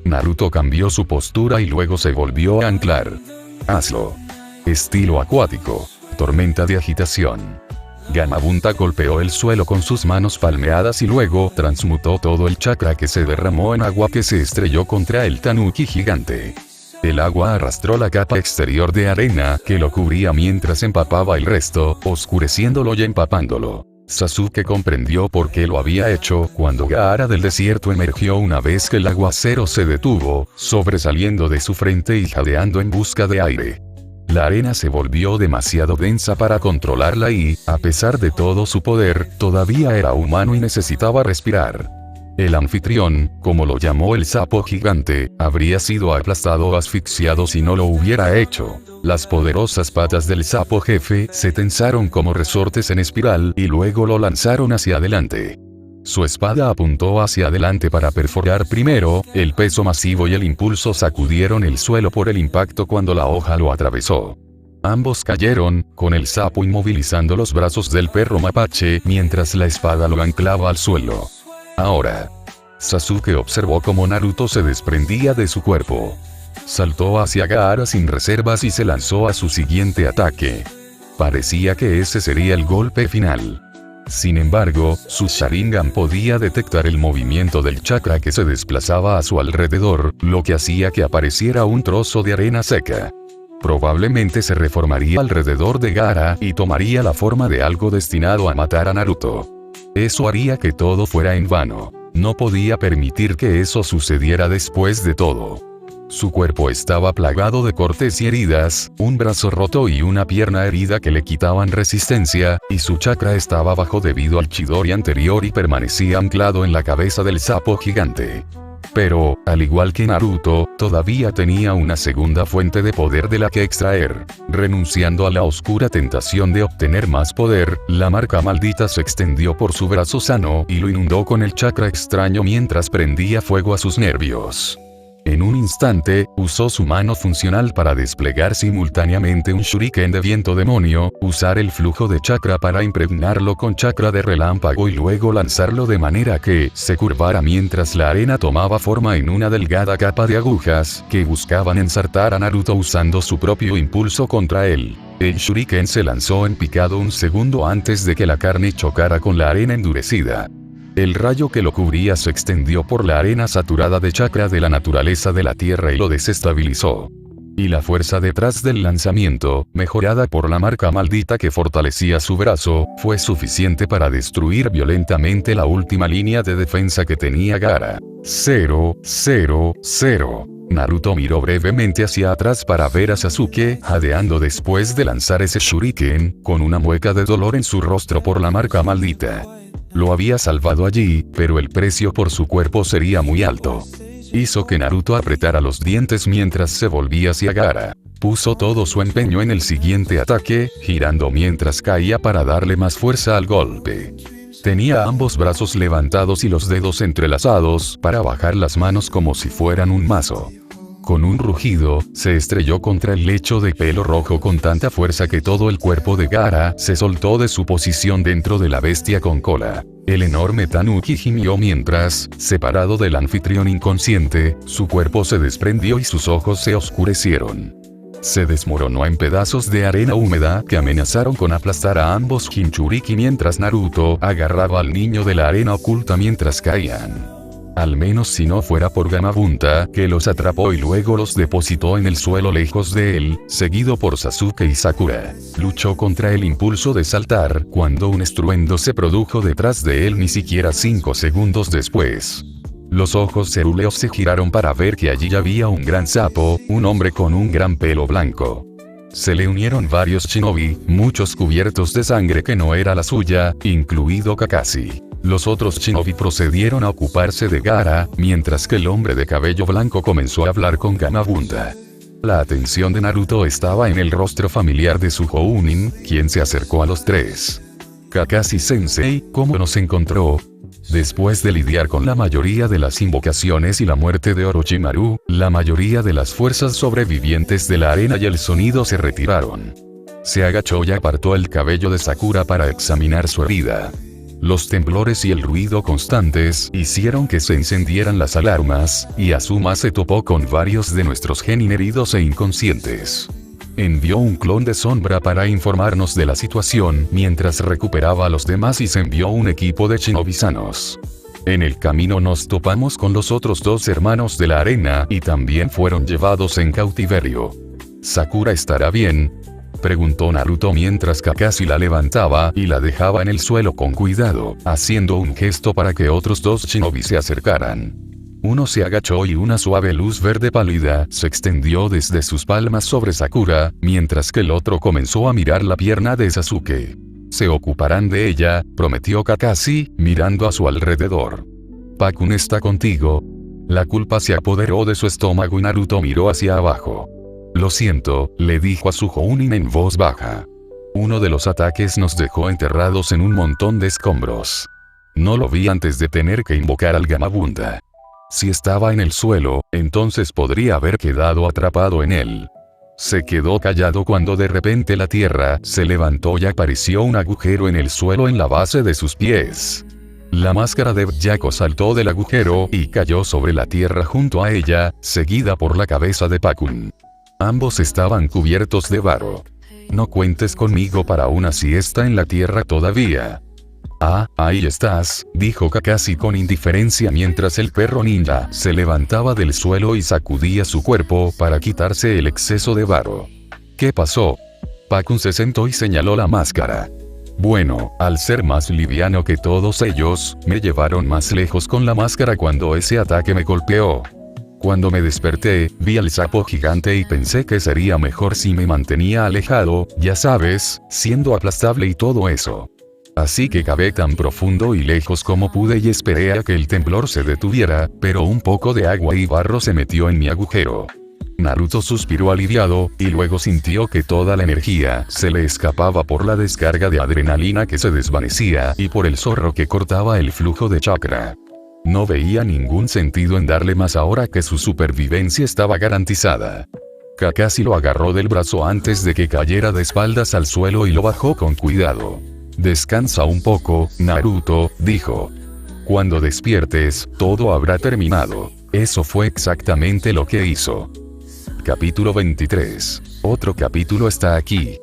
Naruto cambió su postura y luego se volvió a anclar. «Hazlo». Estilo acuático. Tormenta de agitación. Gamabunta golpeó el suelo con sus manos palmeadas y luego transmutó todo el chakra que se derramó en agua que se estrelló contra el tanuki gigante. El agua arrastró la capa exterior de arena que lo cubría mientras empapaba el resto, oscureciéndolo y empapándolo. Sasuke comprendió por qué lo había hecho cuando Gaara del desierto emergió una vez que el aguacero se detuvo, sobresaliendo de su frente y jadeando en busca de aire. La arena se volvió demasiado densa para controlarla y, a pesar de todo su poder, todavía era humano y necesitaba respirar. El anfitrión, como lo llamó el sapo gigante, habría sido aplastado o asfixiado si no lo hubiera hecho. Las poderosas patas del sapo jefe se tensaron como resortes en espiral y luego lo lanzaron hacia adelante. Su espada apuntó hacia adelante para perforar primero, el peso masivo y el impulso sacudieron el suelo por el impacto cuando la hoja lo atravesó. Ambos cayeron, con el sapo inmovilizando los brazos del perro mapache mientras la espada lo anclaba al suelo. Ahora. Sasuke observó cómo Naruto se desprendía de su cuerpo. Saltó hacia Gaara sin reservas y se lanzó a su siguiente ataque. Parecía que ese sería el golpe final. Sin embargo, su Sharingan podía detectar el movimiento del chakra que se desplazaba a su alrededor, lo que hacía que apareciera un trozo de arena seca. Probablemente se reformaría alrededor de Gaara y tomaría la forma de algo destinado a matar a Naruto. Eso haría que todo fuera en vano. No podía permitir que eso sucediera después de todo. Su cuerpo estaba plagado de cortes y heridas, un brazo roto y una pierna herida que le quitaban resistencia, y su chakra estaba bajo debido al Chidori anterior y permanecía anclado en la cabeza del sapo gigante. Pero, al igual que Naruto, todavía tenía una segunda fuente de poder de la que extraer. Renunciando a la oscura tentación de obtener más poder, la marca maldita se extendió por su brazo sano y lo inundó con el chakra extraño mientras prendía fuego a sus nervios. En un instante, usó su mano funcional para desplegar simultáneamente un shuriken de viento demonio, usar el flujo de chakra para impregnarlo con chakra de relámpago y luego lanzarlo de manera que se curvara mientras la arena tomaba forma en una delgada capa de agujas que buscaban ensartar a Naruto usando su propio impulso contra él. El shuriken se lanzó en picado un segundo antes de que la carne chocara con la arena endurecida. El rayo que lo cubría se extendió por la arena saturada de chakra de la naturaleza de la tierra y lo desestabilizó. Y la fuerza detrás del lanzamiento, mejorada por la marca maldita que fortalecía su brazo, fue suficiente para destruir violentamente la última línea de defensa que tenía Gaara. 0, 0, 0. Naruto miró brevemente hacia atrás para ver a Sasuke jadeando después de lanzar ese shuriken, con una mueca de dolor en su rostro por la marca maldita. Lo había salvado allí, pero el precio por su cuerpo sería muy alto. Hizo que Naruto apretara los dientes mientras se volvía hacia Gaara. Puso todo su empeño en el siguiente ataque, girando mientras caía para darle más fuerza al golpe. Tenía ambos brazos levantados y los dedos entrelazados para bajar las manos como si fueran un mazo. Con un rugido, se estrelló contra el lecho de pelo rojo con tanta fuerza que todo el cuerpo de Gaara se soltó de su posición dentro de la bestia con cola. El enorme Tanuki gimió mientras, separado del anfitrión inconsciente, su cuerpo se desprendió y sus ojos se oscurecieron. Se desmoronó en pedazos de arena húmeda que amenazaron con aplastar a ambos Jinchuriki mientras Naruto agarraba al niño de la arena oculta mientras caían. Al menos si no fuera por Gamabunta, que los atrapó y luego los depositó en el suelo lejos de él, seguido por Sasuke y Sakura. Luchó contra el impulso de saltar, cuando un estruendo se produjo detrás de él ni siquiera 5 segundos después. Los ojos cerúleos se giraron para ver que allí había un gran sapo, un hombre con un gran pelo blanco. Se le unieron varios shinobi, muchos cubiertos de sangre que no era la suya, incluido Kakashi. Los otros shinobi procedieron a ocuparse de Gaara, mientras que el hombre de cabello blanco comenzó a hablar con Gamabunta. La atención de Naruto estaba en el rostro familiar de su Jounin, quien se acercó a los tres. Kakashi-sensei, ¿cómo nos encontró? Después de lidiar con la mayoría de las invocaciones y la muerte de Orochimaru, la mayoría de las fuerzas sobrevivientes de la arena y el sonido se retiraron. Se agachó y apartó el cabello de Sakura para examinar su herida. Los temblores y el ruido constantes hicieron que se encendieran las alarmas, y Asuma se topó con varios de nuestros genin heridos e inconscientes. Envió un clon de sombra para informarnos de la situación mientras recuperaba a los demás y se envió un equipo de shinobi sanos. En el camino nos topamos con los otros 2 hermanos de la arena y también fueron llevados en cautiverio. ¿Sakura estará bien?, preguntó Naruto mientras Kakashi la levantaba y la dejaba en el suelo con cuidado, haciendo un gesto para que otros 2 shinobi se acercaran. Uno se agachó y una suave luz verde pálida se extendió desde sus palmas sobre Sakura, mientras que el otro comenzó a mirar la pierna de Sasuke. Se ocuparán de ella, prometió Kakashi, mirando a su alrededor. Pakun está contigo. La culpa se apoderó de su estómago y Naruto miró hacia abajo. Lo siento, le dijo a su Jounin en voz baja. Uno de los ataques nos dejó enterrados en un montón de escombros. No lo vi antes de tener que invocar al Gamabunta. Si estaba en el suelo, entonces podría haber quedado atrapado en él. Se quedó callado cuando de repente la tierra se levantó y apareció un agujero en el suelo en la base de sus pies. La máscara de Byakuya saltó del agujero y cayó sobre la tierra junto a ella, seguida por la cabeza de Pakun. Ambos estaban cubiertos de barro. No cuentes conmigo para una siesta en la tierra todavía. Ah, ahí estás, dijo Kakashi con indiferencia mientras el perro ninja se levantaba del suelo y sacudía su cuerpo para quitarse el exceso de barro. ¿Qué pasó? Pakun se sentó y señaló la máscara. Bueno, al ser más liviano que todos ellos, me llevaron más lejos con la máscara cuando ese ataque me golpeó. Cuando me desperté, vi al sapo gigante y pensé que sería mejor si me mantenía alejado, ya sabes, siendo aplastable y todo eso. Así que cavé tan profundo y lejos como pude y esperé a que el temblor se detuviera, pero un poco de agua y barro se metió en mi agujero. Naruto suspiró aliviado, y luego sintió que toda la energía se le escapaba por la descarga de adrenalina que se desvanecía y por el zorro que cortaba el flujo de chakra. No veía ningún sentido en darle más ahora que su supervivencia estaba garantizada. Kakashi lo agarró del brazo antes de que cayera de espaldas al suelo y lo bajó con cuidado. Descansa un poco, Naruto, dijo. Cuando despiertes, todo habrá terminado. Eso fue exactamente lo que hizo. Capítulo 23. Otro capítulo está aquí.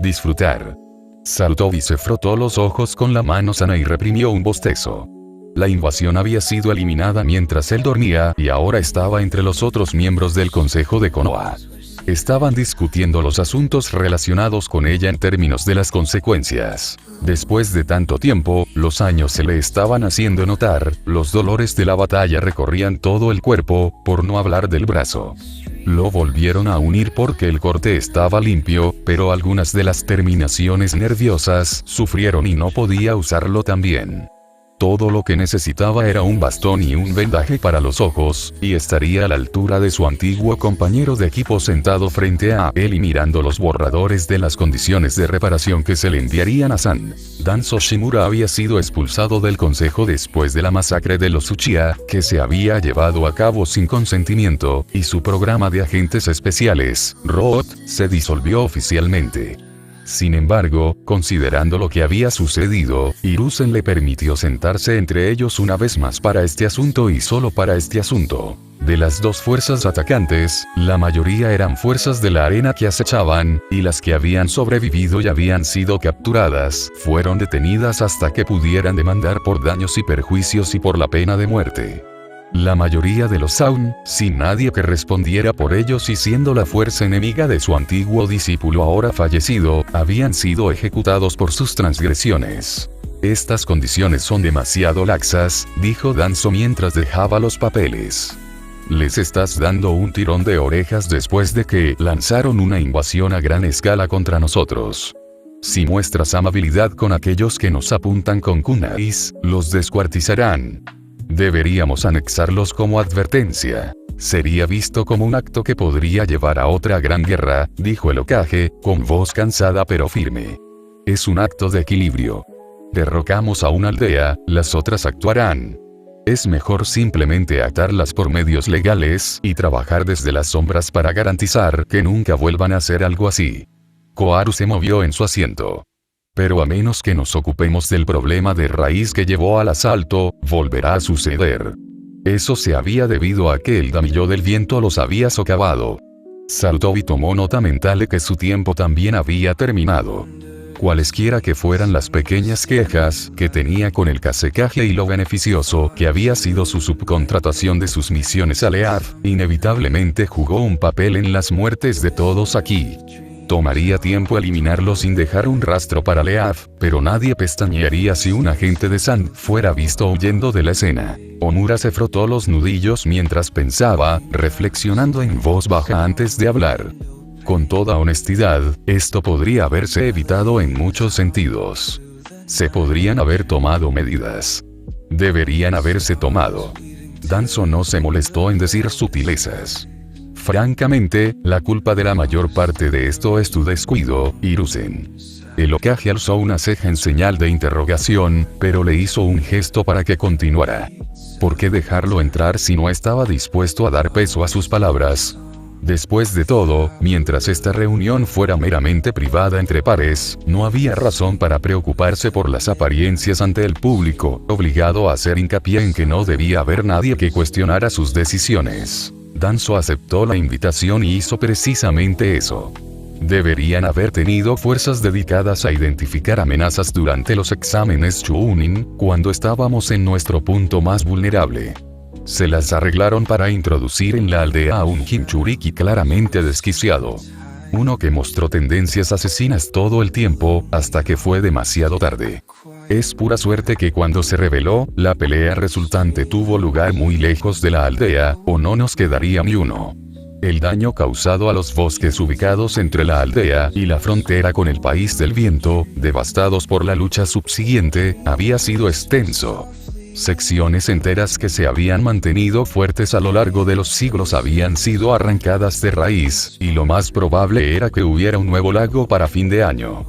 Disfrutar. Saltó y se frotó los ojos con la mano sana y reprimió un bostezo. La invasión había sido eliminada mientras él dormía y ahora estaba entre los otros miembros del consejo de Konoha. Estaban discutiendo los asuntos relacionados con ella en términos de las consecuencias. Después de tanto tiempo, los años se le estaban haciendo notar, los dolores de la batalla recorrían todo el cuerpo, por no hablar del brazo. Lo volvieron a unir porque el corte estaba limpio, pero algunas de las terminaciones nerviosas sufrieron y no podía usarlo tan bien. Todo lo que necesitaba era un bastón y un vendaje para los ojos, y estaría a la altura de su antiguo compañero de equipo sentado frente a él y mirando los borradores de las condiciones de reparación que se le enviarían a San. Danzo Shimura había sido expulsado del consejo después de la masacre de los Uchiha, que se había llevado a cabo sin consentimiento, y su programa de agentes especiales, ROT, se disolvió oficialmente. Sin embargo, considerando lo que había sucedido, Hiruzen le permitió sentarse entre ellos una vez más para este asunto y solo para este asunto. De las dos fuerzas atacantes, la mayoría eran fuerzas de la arena que acechaban, y las que habían sobrevivido y habían sido capturadas, fueron detenidas hasta que pudieran demandar por daños y perjuicios y por la pena de muerte. La mayoría de los Zaun, sin nadie que respondiera por ellos y siendo la fuerza enemiga de su antiguo discípulo ahora fallecido, habían sido ejecutados por sus transgresiones. Estas condiciones son demasiado laxas, dijo Danzo mientras dejaba los papeles. Les estás dando un tirón de orejas después de que lanzaron una invasión a gran escala contra nosotros. Si muestras amabilidad con aquellos que nos apuntan con kunais, los descuartizarán. Deberíamos anexarlos como advertencia. Sería visto como un acto que podría llevar a otra gran guerra, dijo el Hokage, con voz cansada pero firme. Es un acto de equilibrio. Derrocamos a una aldea, las otras actuarán. Es mejor simplemente atarlas por medios legales y trabajar desde las sombras para garantizar que nunca vuelvan a hacer algo así. Koharu se movió en su asiento. Pero a menos que nos ocupemos del problema de raíz que llevó al asalto, volverá a suceder. Eso se había debido a que el damillo del viento los había socavado. Saltó y tomó nota mental de que su tiempo también había terminado. Cualesquiera que fueran las pequeñas quejas que tenía con el Kazekage y lo beneficioso que había sido su subcontratación de sus misiones a Leaf, inevitablemente jugó un papel en las muertes de todos aquí. Tomaría tiempo eliminarlo sin dejar un rastro para Leaf, pero nadie pestañearía si un agente de San fuera visto huyendo de la escena. Omura se frotó los nudillos mientras pensaba, reflexionando en voz baja antes de hablar. Con toda honestidad, esto podría haberse evitado en muchos sentidos. Se podrían haber tomado medidas. Deberían haberse tomado. Danzo no se molestó en decir sutilezas. Francamente, la culpa de la mayor parte de esto es tu descuido, Hiruzen. El Hokage alzó una ceja en señal de interrogación, pero le hizo un gesto para que continuara. ¿Por qué dejarlo entrar si no estaba dispuesto a dar peso a sus palabras? Después de todo, mientras esta reunión fuera meramente privada entre pares, no había razón para preocuparse por las apariencias ante el público, obligado a hacer hincapié en que no debía haber nadie que cuestionara sus decisiones. Danzo aceptó la invitación y hizo precisamente eso. Deberían haber tenido fuerzas dedicadas a identificar amenazas durante los exámenes Chunin, cuando estábamos en nuestro punto más vulnerable. Se las arreglaron para introducir en la aldea a un Jinchuriki claramente desquiciado. Uno que mostró tendencias asesinas todo el tiempo, hasta que fue demasiado tarde. Es pura suerte que cuando se reveló, la pelea resultante tuvo lugar muy lejos de la aldea, o no nos quedaría ni uno. El daño causado a los bosques ubicados entre la aldea y la frontera con el país del viento, devastados por la lucha subsiguiente, había sido extenso. Secciones enteras que se habían mantenido fuertes a lo largo de los siglos habían sido arrancadas de raíz, y lo más probable era que hubiera un nuevo lago para fin de año.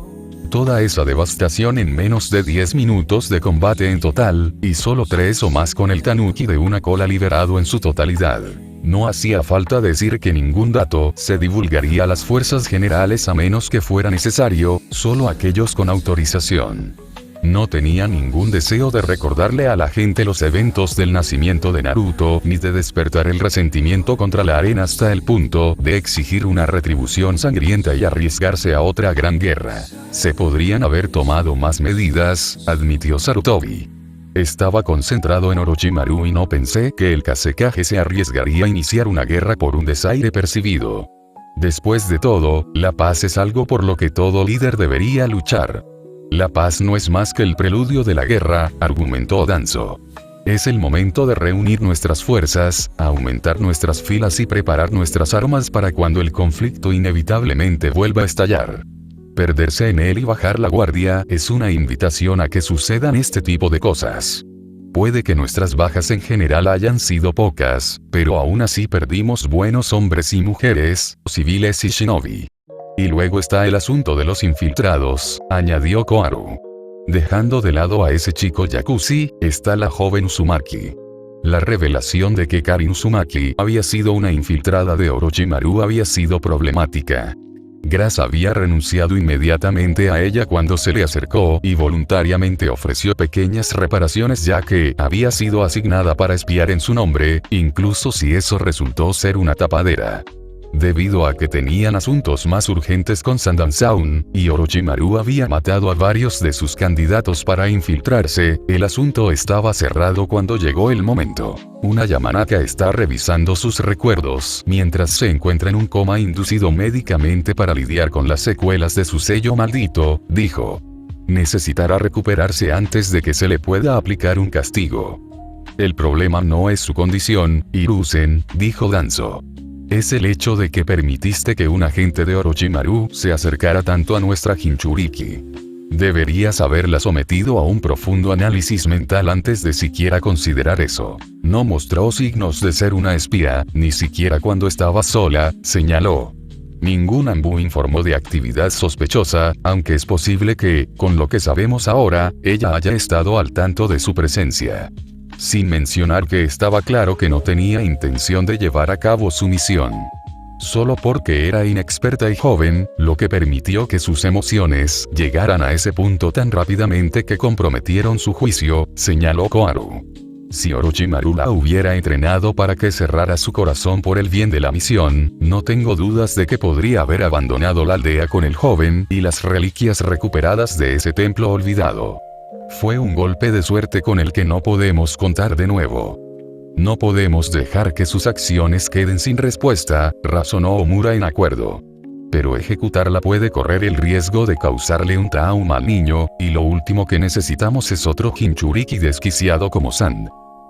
Toda esa devastación en menos de 10 minutos de combate en total, y solo 3 o más con el tanuki de una cola liberado en su totalidad. No hacía falta decir que ningún dato se divulgaría a las fuerzas generales a menos que fuera necesario, solo aquellos con autorización. No tenía ningún deseo de recordarle a la gente los eventos del nacimiento de Naruto, ni de despertar el resentimiento contra la arena hasta el punto de exigir una retribución sangrienta y arriesgarse a otra gran guerra. Se podrían haber tomado más medidas, admitió Sarutobi. Estaba concentrado en Orochimaru y no pensé que el Kazekage se arriesgaría a iniciar una guerra por un desaire percibido. Después de todo, la paz es algo por lo que todo líder debería luchar. La paz no es más que el preludio de la guerra, argumentó Danzo. Es el momento de reunir nuestras fuerzas, aumentar nuestras filas y preparar nuestras armas para cuando el conflicto inevitablemente vuelva a estallar. Perderse en él y bajar la guardia es una invitación a que sucedan este tipo de cosas. Puede que nuestras bajas en general hayan sido pocas, pero aún así perdimos buenos hombres y mujeres, civiles y shinobi. Y luego está el asunto de los infiltrados, añadió Koharu. Dejando de lado a ese chico Yakushi, está la joven Uzumaki. La revelación de que Karin Uzumaki había sido una infiltrada de Orochimaru había sido problemática. Gras había renunciado inmediatamente a ella cuando se le acercó y voluntariamente ofreció pequeñas reparaciones ya que había sido asignada para espiar en su nombre, incluso si eso resultó ser una tapadera. Debido a que tenían asuntos más urgentes con Sandan-san, y Orochimaru había matado a varios de sus candidatos para infiltrarse, el asunto estaba cerrado cuando llegó el momento. Una Yamanaka está revisando sus recuerdos mientras se encuentra en un coma inducido médicamente para lidiar con las secuelas de su sello maldito, dijo. Necesitará recuperarse antes de que se le pueda aplicar un castigo. El problema no es su condición, Hiruzen, dijo Danzo. Es el hecho de que permitiste que un agente de Orochimaru se acercara tanto a nuestra Jinchuriki. Deberías haberla sometido a un profundo análisis mental antes de siquiera considerar eso. No mostró signos de ser una espía, ni siquiera cuando estaba sola, señaló. Ningún Anbu informó de actividad sospechosa, aunque es posible que, con lo que sabemos ahora, ella haya estado al tanto de su presencia. Sin mencionar que estaba claro que no tenía intención de llevar a cabo su misión. Solo porque era inexperta y joven, lo que permitió que sus emociones llegaran a ese punto tan rápidamente que comprometieron su juicio, señaló Koharu. Si Orochimaru la hubiera entrenado para que cerrara su corazón por el bien de la misión, no tengo dudas de que podría haber abandonado la aldea con el joven y las reliquias recuperadas de ese templo olvidado. Fue un golpe de suerte con el que no podemos contar de nuevo. No podemos dejar que sus acciones queden sin respuesta, razonó Omura en acuerdo. Pero ejecutarla puede correr el riesgo de causarle un trauma al niño, y lo último que necesitamos es otro Jinchuriki desquiciado como Sand.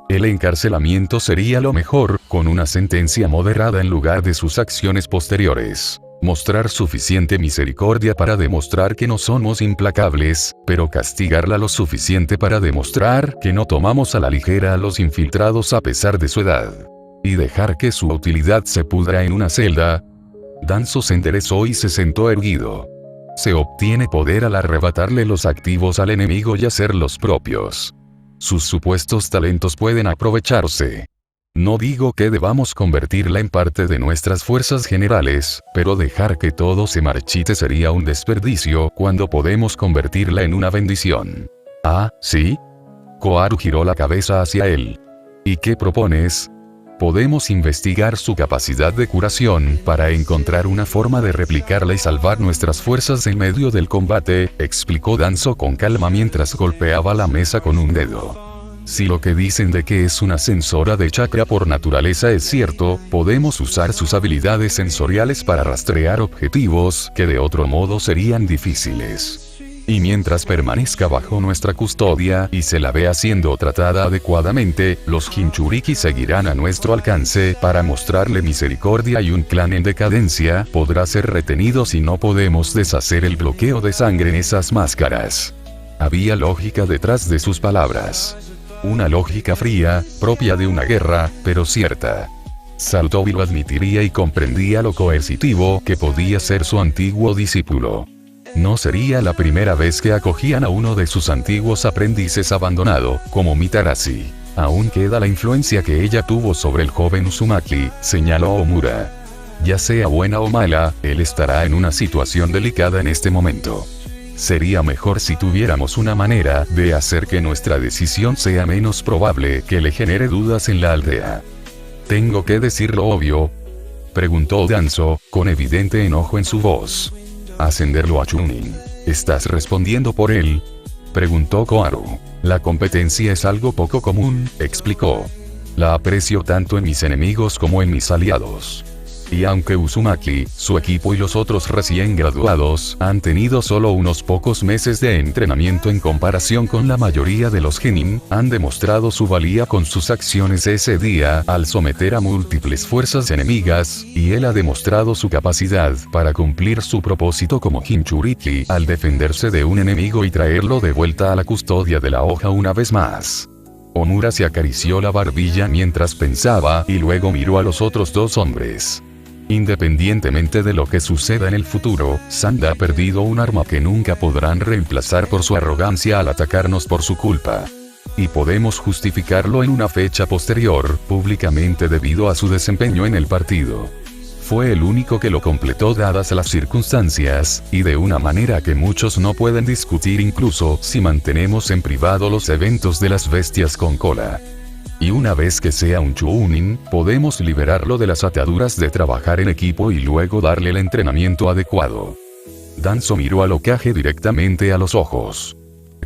El encarcelamiento sería lo mejor, con una sentencia moderada en lugar de sus acciones posteriores. Mostrar suficiente misericordia para demostrar que no somos implacables, pero castigarla lo suficiente para demostrar que no tomamos a la ligera a los infiltrados a pesar de su edad. Y dejar que su utilidad se pudra en una celda. Danzo se enderezó y se sentó erguido. Se obtiene poder al arrebatarle los activos al enemigo y hacer los propios. Sus supuestos talentos pueden aprovecharse. No digo que debamos convertirla en parte de nuestras fuerzas generales, pero dejar que todo se marchite sería un desperdicio cuando podemos convertirla en una bendición. Ah, ¿sí? Koharu giró la cabeza hacia él. ¿Y qué propones? Podemos investigar su capacidad de curación para encontrar una forma de replicarla y salvar nuestras fuerzas en medio del combate, explicó Danzo con calma mientras golpeaba la mesa con un dedo. Si lo que dicen de que es una sensora de chakra por naturaleza es cierto, podemos usar sus habilidades sensoriales para rastrear objetivos que de otro modo serían difíciles. Y mientras permanezca bajo nuestra custodia y se la vea siendo tratada adecuadamente, los Jinchuriki seguirán a nuestro alcance para mostrarle misericordia y un clan en decadencia podrá ser retenido si no podemos deshacer el bloqueo de sangre en esas máscaras. Había lógica detrás de sus palabras. Una lógica fría, propia de una guerra, pero cierta. Sarutobi lo admitiría y comprendía lo coercitivo que podía ser su antiguo discípulo. No sería la primera vez que acogían a uno de sus antiguos aprendices abandonado, como Mitarashi. Aún queda la influencia que ella tuvo sobre el joven Uzumaki, señaló Omura. Ya sea buena o mala, él estará en una situación delicada en este momento. Sería mejor si tuviéramos una manera de hacer que nuestra decisión sea menos probable que le genere dudas en la aldea. ¿Tengo que decir lo obvio?, preguntó Danzo, con evidente enojo en su voz. Ascenderlo a Chunin. ¿Estás respondiendo por él?, preguntó Koharu. La competencia es algo poco común, explicó. La aprecio tanto en mis enemigos como en mis aliados. Y aunque Uzumaki, su equipo y los otros recién graduados han tenido solo unos pocos meses de entrenamiento en comparación con la mayoría de los genin, han demostrado su valía con sus acciones ese día al someter a múltiples fuerzas enemigas, y él ha demostrado su capacidad para cumplir su propósito como Jinchuriki al defenderse de un enemigo y traerlo de vuelta a la custodia de la hoja una vez más. Omura se acarició la barbilla mientras pensaba y luego miró a los otros dos hombres. Independientemente de lo que suceda en el futuro, Sanda ha perdido un arma que nunca podrán reemplazar por su arrogancia al atacarnos por su culpa. Y podemos justificarlo en una fecha posterior, públicamente debido a su desempeño en el partido. Fue el único que lo completó dadas las circunstancias, y de una manera que muchos no pueden discutir incluso si mantenemos en privado los eventos de las bestias con cola. Y una vez que sea un Chunin, podemos liberarlo de las ataduras de trabajar en equipo y luego darle el entrenamiento adecuado. Danzo miró al Hokage directamente a los ojos.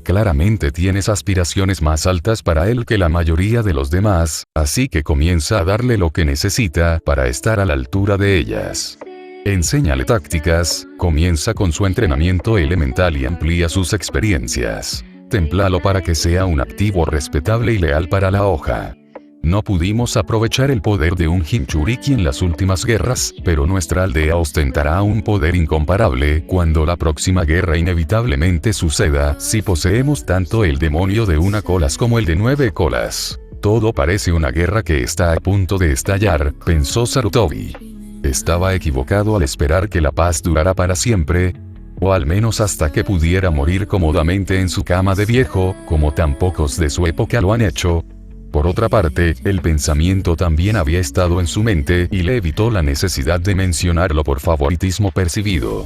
Claramente tienes aspiraciones más altas para él que la mayoría de los demás, así que comienza a darle lo que necesita para estar a la altura de ellas. Enséñale tácticas, comienza con su entrenamiento elemental y amplía sus experiencias. Témplalo para que sea un activo respetable y leal para la hoja. No pudimos aprovechar el poder de un Jinchuriki en las últimas guerras, pero nuestra aldea ostentará un poder incomparable cuando la próxima guerra inevitablemente suceda si poseemos tanto el demonio de una colas como el de 9 colas. Todo parece una guerra que está a punto de estallar, pensó Sarutobi. Estaba equivocado al esperar que la paz durara para siempre, o al menos hasta que pudiera morir cómodamente en su cama de viejo, como tan pocos de su época lo han hecho. Por otra parte, el pensamiento también había estado en su mente y le evitó la necesidad de mencionarlo por favoritismo percibido.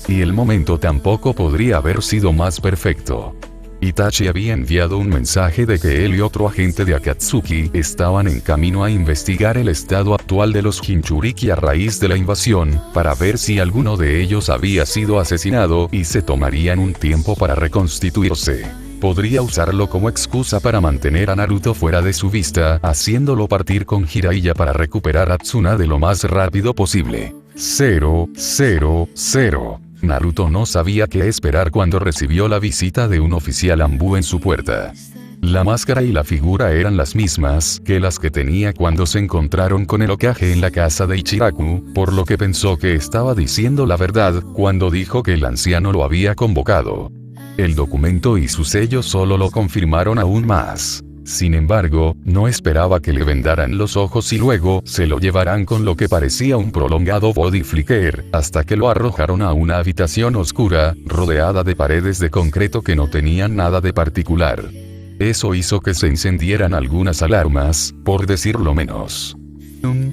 Y el momento tampoco podría haber sido más perfecto. Itachi había enviado un mensaje de que él y otro agente de Akatsuki estaban en camino a investigar el estado actual de los Jinchuriki a raíz de la invasión, para ver si alguno de ellos había sido asesinado y se tomarían un tiempo para reconstituirse. Podría usarlo como excusa para mantener a Naruto fuera de su vista, haciéndolo partir con Jiraiya para recuperar a Tsuna de lo más rápido posible. 0, 0, 0. Naruto no sabía qué esperar cuando recibió la visita de un oficial Anbu en su puerta. La máscara y la figura eran las mismas que las que tenía cuando se encontraron con el Hokage en la casa de Ichiraku, por lo que pensó que estaba diciendo la verdad cuando dijo que el anciano lo había convocado. El documento y su sello solo lo confirmaron aún más. Sin embargo, no esperaba que le vendaran los ojos y luego se lo llevaran con lo que parecía un prolongado body flicker, hasta que lo arrojaron a una habitación oscura, rodeada de paredes de concreto que no tenían nada de particular. Eso hizo que se encendieran algunas alarmas, por decirlo menos.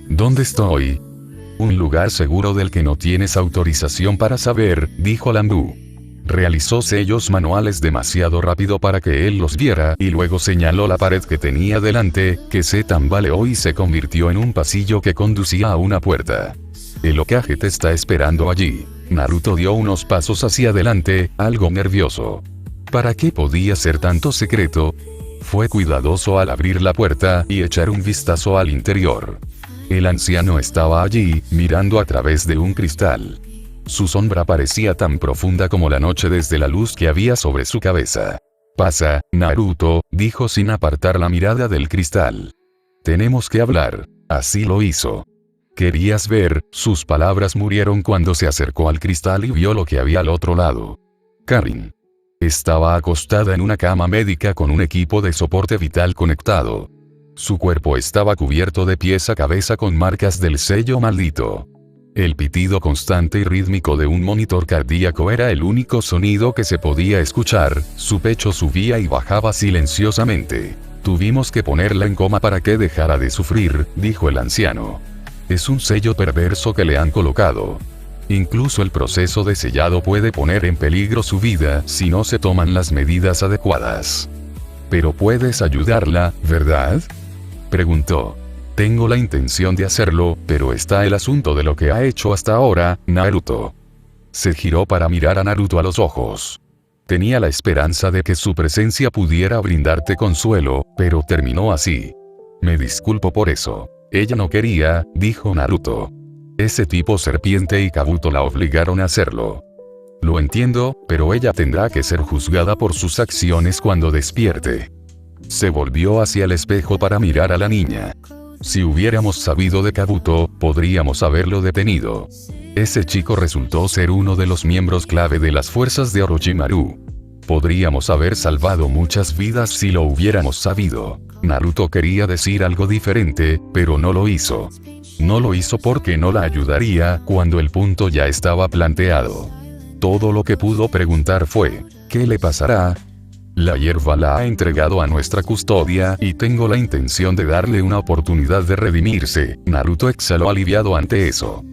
¿Dónde estoy? Un lugar seguro del que no tienes autorización para saber, dijo Lanbu. Realizó sellos manuales demasiado rápido para que él los viera y luego señaló la pared que tenía delante, que se tambaleó y se convirtió en un pasillo que conducía a una puerta. El Hokage te está esperando allí. Naruto dio unos pasos hacia adelante, algo nervioso. ¿Para qué podía ser tanto secreto? Fue cuidadoso al abrir la puerta y echar un vistazo al interior. El anciano estaba allí, mirando a través de un cristal. Su sombra parecía tan profunda como la noche desde la luz que había sobre su cabeza. «Pasa, Naruto», dijo sin apartar la mirada del cristal. «Tenemos que hablar». Así lo hizo. «¿Querías ver?». Sus palabras murieron cuando se acercó al cristal y vio lo que había al otro lado. Karin. Estaba acostada en una cama médica con un equipo de soporte vital conectado. Su cuerpo estaba cubierto de pies a cabeza con marcas del sello maldito. El pitido constante y rítmico de un monitor cardíaco era el único sonido que se podía escuchar, su pecho subía y bajaba silenciosamente. «Tuvimos que ponerla en coma para que dejara de sufrir», dijo el anciano. «Es un sello perverso que le han colocado. Incluso el proceso de sellado puede poner en peligro su vida si no se toman las medidas adecuadas». «Pero puedes ayudarla, ¿verdad?», preguntó. «Tengo la intención de hacerlo, pero está el asunto de lo que ha hecho hasta ahora, Naruto». Se giró para mirar a Naruto a los ojos. Tenía la esperanza de que su presencia pudiera brindarte consuelo, pero terminó así. «Me disculpo por eso. Ella no quería», dijo Naruto. «Ese tipo serpiente y Kabuto la obligaron a hacerlo». «Lo entiendo, pero ella tendrá que ser juzgada por sus acciones cuando despierte». Se volvió hacia el espejo para mirar a la niña. «Si hubiéramos sabido de Kabuto, podríamos haberlo detenido. Ese chico resultó ser uno de los miembros clave de las fuerzas de Orochimaru. Podríamos haber salvado muchas vidas si lo hubiéramos sabido». Naruto quería decir algo diferente, pero no lo hizo. No lo hizo porque no la ayudaría cuando el punto ya estaba planteado. Todo lo que pudo preguntar fue, ¿qué le pasará? La hierba la ha entregado a nuestra custodia y tengo la intención de darle una oportunidad de redimirse. Naruto exhaló aliviado ante eso.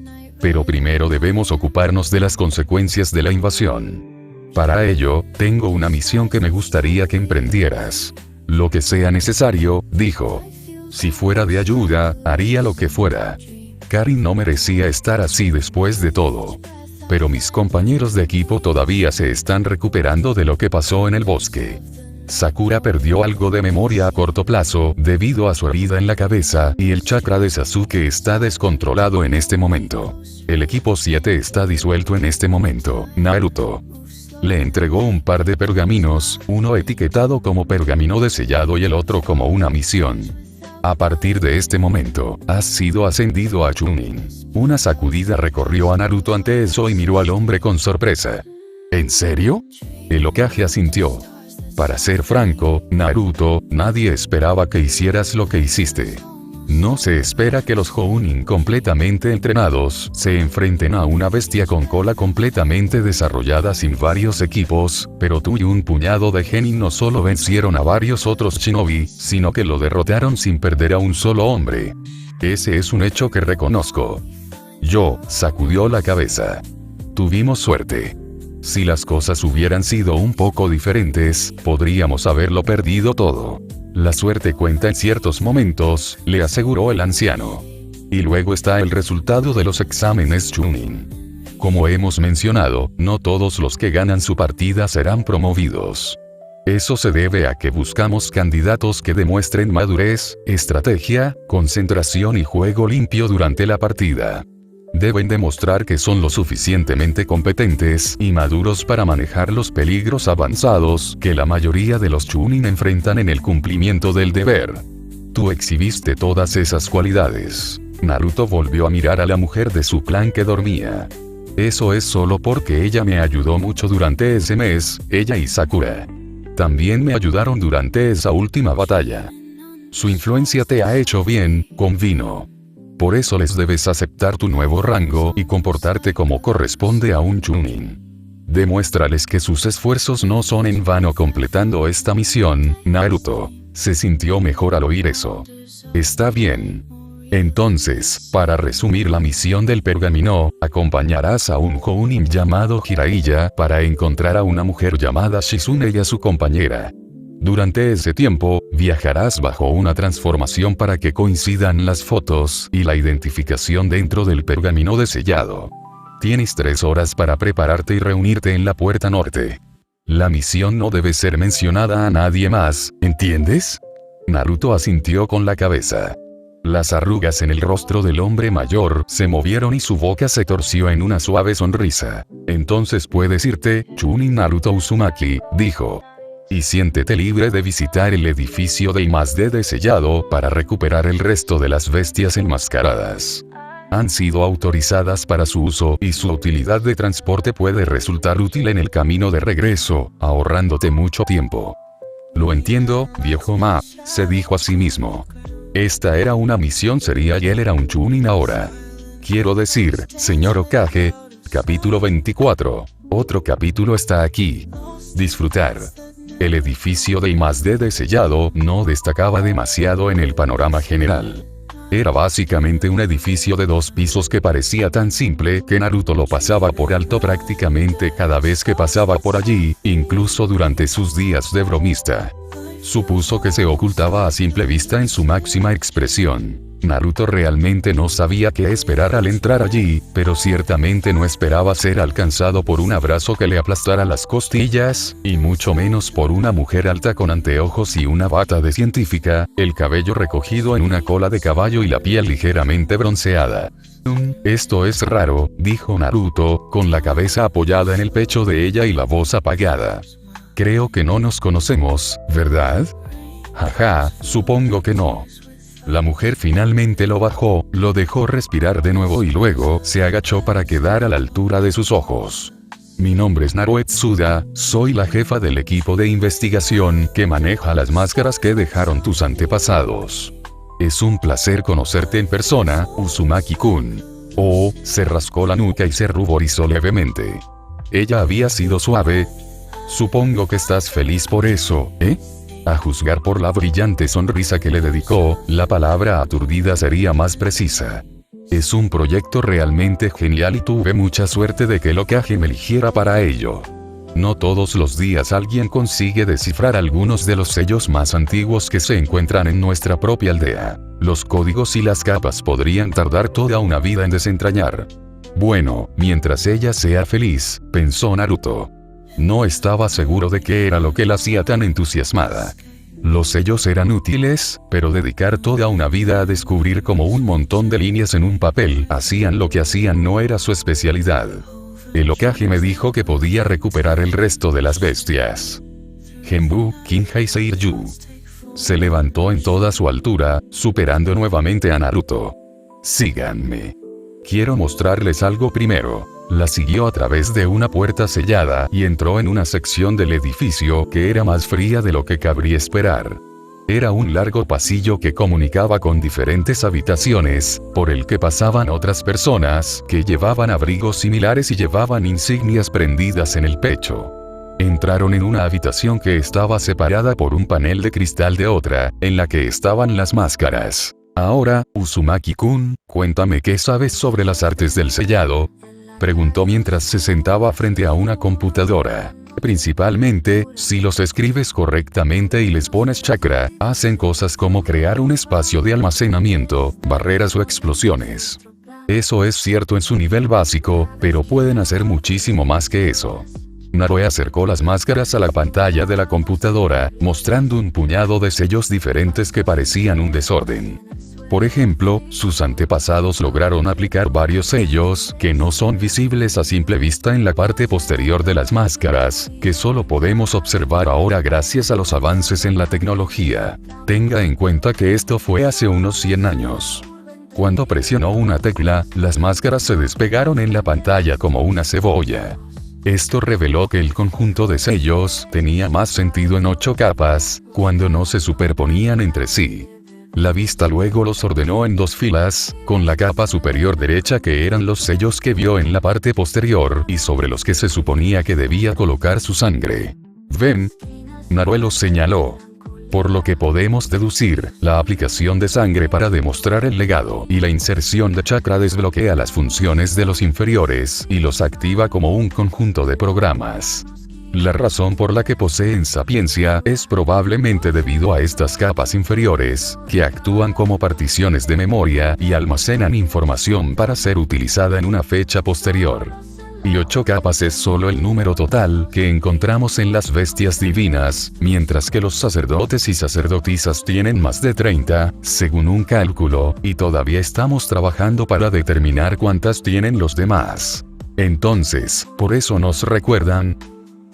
Pero primero debemos ocuparnos de las consecuencias de la invasión. Para ello, tengo una misión que me gustaría que emprendieras. Lo que sea necesario, dijo. Si fuera de ayuda, haría lo que fuera. Karin no merecía estar así después de todo. Pero mis compañeros de equipo todavía se están recuperando de lo que pasó en el bosque. Sakura perdió algo de memoria a corto plazo debido a su herida en la cabeza y el chakra de Sasuke está descontrolado en este momento. El equipo 7 está disuelto en este momento. Naruto le entregó un par de pergaminos, uno etiquetado como pergamino de sellado y el otro como una misión. A partir de este momento, has sido ascendido a Chunin. Una sacudida recorrió a Naruto ante eso y miró al hombre con sorpresa. ¿En serio? El Hokage asintió. Para ser franco, Naruto, nadie esperaba que hicieras lo que hiciste. No se espera que los Jounin completamente entrenados se enfrenten a una bestia con cola completamente desarrollada sin varios equipos, pero tú y un puñado de genin no solo vencieron a varios otros shinobi, sino que lo derrotaron sin perder a un solo hombre. Ese es un hecho que reconozco. Yo, sacudió la cabeza. Tuvimos suerte. Si las cosas hubieran sido un poco diferentes, podríamos haberlo perdido todo. La suerte cuenta en ciertos momentos, le aseguró el anciano. Y luego está el resultado de los exámenes Chunin. Como hemos mencionado, no todos los que ganan su partida serán promovidos. Eso se debe a que buscamos candidatos que demuestren madurez, estrategia, concentración y juego limpio durante la partida. Deben demostrar que son lo suficientemente competentes y maduros para manejar los peligros avanzados que la mayoría de los Chunin enfrentan en el cumplimiento del deber. Tú exhibiste todas esas cualidades. Naruto volvió a mirar a la mujer de su clan que dormía. Eso es solo porque ella me ayudó mucho durante ese mes, ella y Sakura. También me ayudaron durante esa última batalla. Su influencia te ha hecho bien, convino. Por eso les debes aceptar tu nuevo rango y comportarte como corresponde a un Chunin. Demuéstrales que sus esfuerzos no son en vano completando esta misión. Naruto se sintió mejor al oír eso. Está bien. Entonces, para resumir la misión del pergamino, acompañarás a un Jounin llamado Jiraiya para encontrar a una mujer llamada Shizune y a su compañera. Durante ese tiempo, viajarás bajo una transformación para que coincidan las fotos y la identificación dentro del pergamino de sellado. Tienes 3 horas para prepararte y reunirte en la puerta norte. La misión no debe ser mencionada a nadie más, ¿entiendes? Naruto asintió con la cabeza. Las arrugas en el rostro del hombre mayor se movieron y su boca se torció en una suave sonrisa. Entonces puedes irte, Chunin Naruto Uzumaki, dijo. Y siéntete libre de visitar el edificio de I+D de sellado para recuperar el resto de las bestias enmascaradas. Han sido autorizadas para su uso y su utilidad de transporte puede resultar útil en el camino de regreso, ahorrándote mucho tiempo. Lo entiendo, viejo Ma, se dijo a sí mismo. Esta era una misión seria y él era un Chunin ahora. Quiero decir, señor Hokage. Capítulo 24. Otro capítulo está aquí. Disfrutar. El edificio de I+D de sellado no destacaba demasiado en el panorama general. Era básicamente un edificio de 2 pisos que parecía tan simple que Naruto lo pasaba por alto prácticamente cada vez que pasaba por allí, incluso durante sus días de bromista. Supuso que se ocultaba a simple vista en su máxima expresión. Naruto realmente no sabía qué esperar al entrar allí, pero ciertamente no esperaba ser alcanzado por un abrazo que le aplastara las costillas, y mucho menos por una mujer alta con anteojos y una bata de científica, el cabello recogido en una cola de caballo y la piel ligeramente bronceada. Esto es raro, dijo Naruto, con la cabeza apoyada en el pecho de ella y la voz apagada. Creo que no nos conocemos, ¿verdad? Jaja, supongo que no. La mujer finalmente lo bajó, lo dejó respirar de nuevo y luego se agachó para quedar a la altura de sus ojos. Mi nombre es Naruto Tsuda, soy la jefa del equipo de investigación que maneja las máscaras que dejaron tus antepasados. Es un placer conocerte en persona, Uzumaki-kun. Oh, se rascó la nuca y se ruborizó levemente. Ella había sido suave. Supongo que estás feliz por eso, ¿eh? A juzgar por la brillante sonrisa que le dedicó, la palabra aturdida sería más precisa. Es un proyecto realmente genial y tuve mucha suerte de que el Hokage me eligiera para ello. No todos los días alguien consigue descifrar algunos de los sellos más antiguos que se encuentran en nuestra propia aldea. Los códigos y las capas podrían tardar toda una vida en desentrañar. Bueno, mientras ella sea feliz, pensó Naruto. No estaba seguro de qué era lo que la hacía tan entusiasmada. Los sellos eran útiles, pero dedicar toda una vida a descubrir como un montón de líneas en un papel hacían lo que hacían no era su especialidad. El Hokage me dijo que podía recuperar el resto de las bestias. Genbu, Kinhai Seiryu. Se levantó en toda su altura, superando nuevamente a Naruto. Síganme. Quiero mostrarles algo primero. La siguió a través de una puerta sellada y entró en una sección del edificio que era más fría de lo que cabría esperar. Era un largo pasillo que comunicaba con diferentes habitaciones, por el que pasaban otras personas que llevaban abrigos similares y llevaban insignias prendidas en el pecho. Entraron en una habitación que estaba separada por un panel de cristal de otra, en la que estaban las máscaras. Ahora, Uzumaki-kun, cuéntame qué sabes sobre las artes del sellado, preguntó mientras se sentaba frente a una computadora. Principalmente, si los escribes correctamente y les pones chakra, hacen cosas como crear un espacio de almacenamiento, barreras o explosiones. Eso es cierto en su nivel básico, pero pueden hacer muchísimo más que eso. Naruto acercó las máscaras a la pantalla de la computadora, mostrando un puñado de sellos diferentes que parecían un desorden. Por ejemplo, sus antepasados lograron aplicar varios sellos que no son visibles a simple vista en la parte posterior de las máscaras, que solo podemos observar ahora gracias a los avances en la tecnología. Tenga en cuenta que esto fue hace unos 100 años. Cuando presionó una tecla, las máscaras se despegaron en la pantalla como una cebolla. Esto reveló que el conjunto de sellos tenía más sentido en 8 capas, cuando no se superponían entre sí. La vista luego los ordenó en 2 filas, con la capa superior derecha que eran los sellos que vio en la parte posterior y sobre los que se suponía que debía colocar su sangre. ¿Ven? Naruto señaló. por lo que podemos deducir, la aplicación de sangre para demostrar el legado y la inserción de chakra desbloquea las funciones de los inferiores y los activa como un conjunto de programas. La razón por la que poseen sapiencia es probablemente debido a estas capas inferiores, que actúan como particiones de memoria y almacenan información para ser utilizada en una fecha posterior. Y 8 capas es solo el número total que encontramos en las bestias divinas, mientras que los sacerdotes y sacerdotisas tienen más de 30, según un cálculo, y todavía estamos trabajando para determinar cuántas tienen los demás. Entonces, ¿por eso nos recuerdan?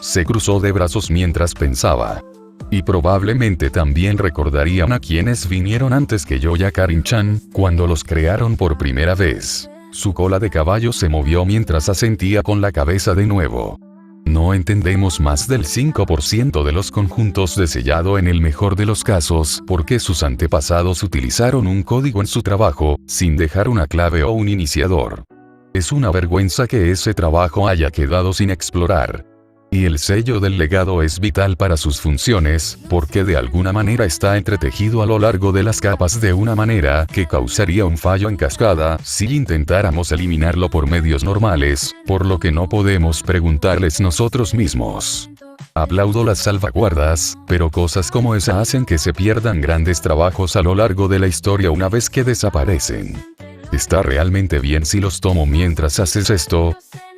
Se cruzó de brazos mientras pensaba. Y probablemente también recordarían a quienes vinieron antes que Yoya Karin-chan, cuando los crearon por primera vez. Su cola de caballo se movió mientras asentía con la cabeza de nuevo. No entendemos más del 5% de los conjuntos de sellado en el mejor de los casos, porque sus antepasados utilizaron un código en su trabajo, sin dejar una clave o un iniciador. Es una vergüenza que ese trabajo haya quedado sin explorar. Y el sello del legado es vital para sus funciones, porque de alguna manera está entretejido a lo largo de las capas de una manera que causaría un fallo en cascada si intentáramos eliminarlo por medios normales, por lo que no podemos preguntarles nosotros mismos. Aplaudo las salvaguardas, pero cosas como esa hacen que se pierdan grandes trabajos a lo largo de la historia una vez que desaparecen. ¿Está realmente bien si los tomo mientras haces esto?,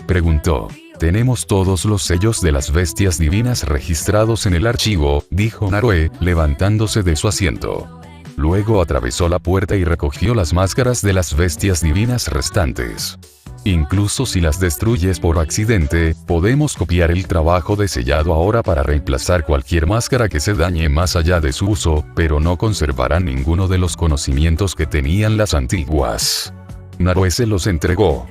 preguntó. Tenemos todos los sellos de las bestias divinas registrados en el archivo, dijo Narue, levantándose de su asiento. Luego atravesó la puerta y recogió las máscaras de las bestias divinas restantes. Incluso si las destruyes por accidente, podemos copiar el trabajo de sellado ahora para reemplazar cualquier máscara que se dañe más allá de su uso, pero no conservará ninguno de los conocimientos que tenían las antiguas. Narue se los entregó.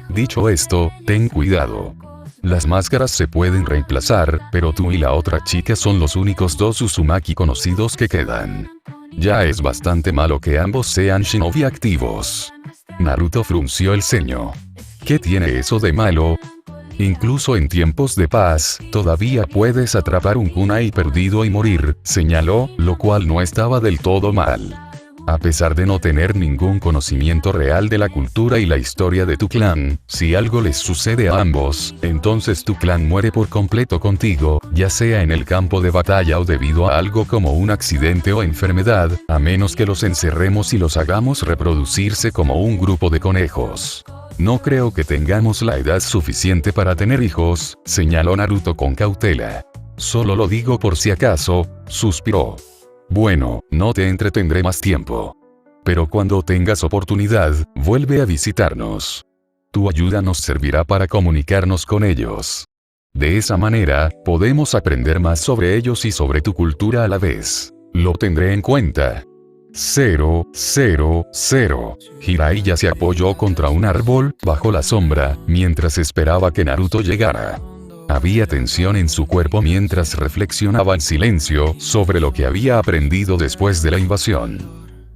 Dicho esto, ten cuidado. Las máscaras se pueden reemplazar, pero tú y la otra chica son los únicos 2 Uzumaki conocidos que quedan. Ya es bastante malo que ambos sean shinobi activos. Naruto frunció el ceño. ¿Qué tiene eso de malo? Incluso en tiempos de paz, todavía puedes atrapar un kunai perdido y morir, señaló, lo cual no estaba del todo mal. A pesar de no tener ningún conocimiento real de la cultura y la historia de tu clan, si algo les sucede a ambos, entonces tu clan muere por completo contigo, ya sea en el campo de batalla o debido a algo como un accidente o enfermedad, a menos que los encerremos y los hagamos reproducirse como un grupo de conejos. No creo que tengamos la edad suficiente para tener hijos, señaló Naruto con cautela. Solo lo digo por si acaso, suspiró. Bueno, no te entretendré más tiempo. Pero cuando tengas oportunidad, vuelve a visitarnos. Tu ayuda nos servirá para comunicarnos con ellos. De esa manera, podemos aprender más sobre ellos y sobre tu cultura a la vez. Lo tendré en cuenta. 0, 0, 0. Jiraiya se apoyó contra un árbol, bajo la sombra, mientras esperaba que Naruto llegara. Había tensión en su cuerpo mientras reflexionaba en silencio sobre lo que había aprendido después de la invasión.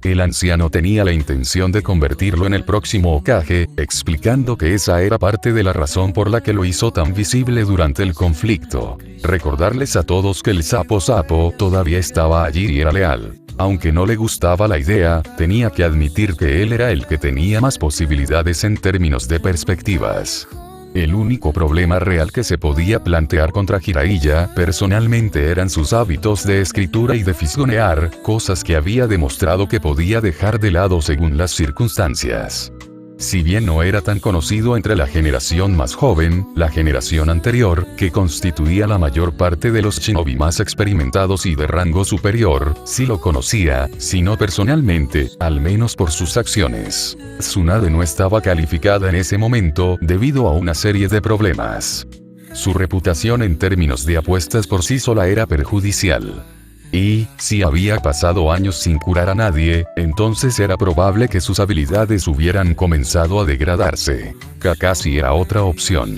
El anciano tenía la intención de convertirlo en el próximo Hokage, explicando que esa era parte de la razón por la que lo hizo tan visible durante el conflicto. Recordarles a todos que el sapo todavía estaba allí y era leal. Aunque no le gustaba la idea, tenía que admitir que él era el que tenía más posibilidades en términos de perspectivas. El único problema real que se podía plantear contra Jiraiya personalmente eran sus hábitos de escritura y de fisgonear, cosas que había demostrado que podía dejar de lado según las circunstancias. Si bien no era tan conocido entre la generación más joven, la generación anterior, que constituía la mayor parte de los shinobi más experimentados y de rango superior, sí lo conocía, si no personalmente, al menos por sus acciones. Tsunade no estaba calificada en ese momento debido a una serie de problemas. Su reputación en términos de apuestas por sí sola era perjudicial. Y, si había pasado años sin curar a nadie, entonces era probable que sus habilidades hubieran comenzado a degradarse. Kakashi era otra opción.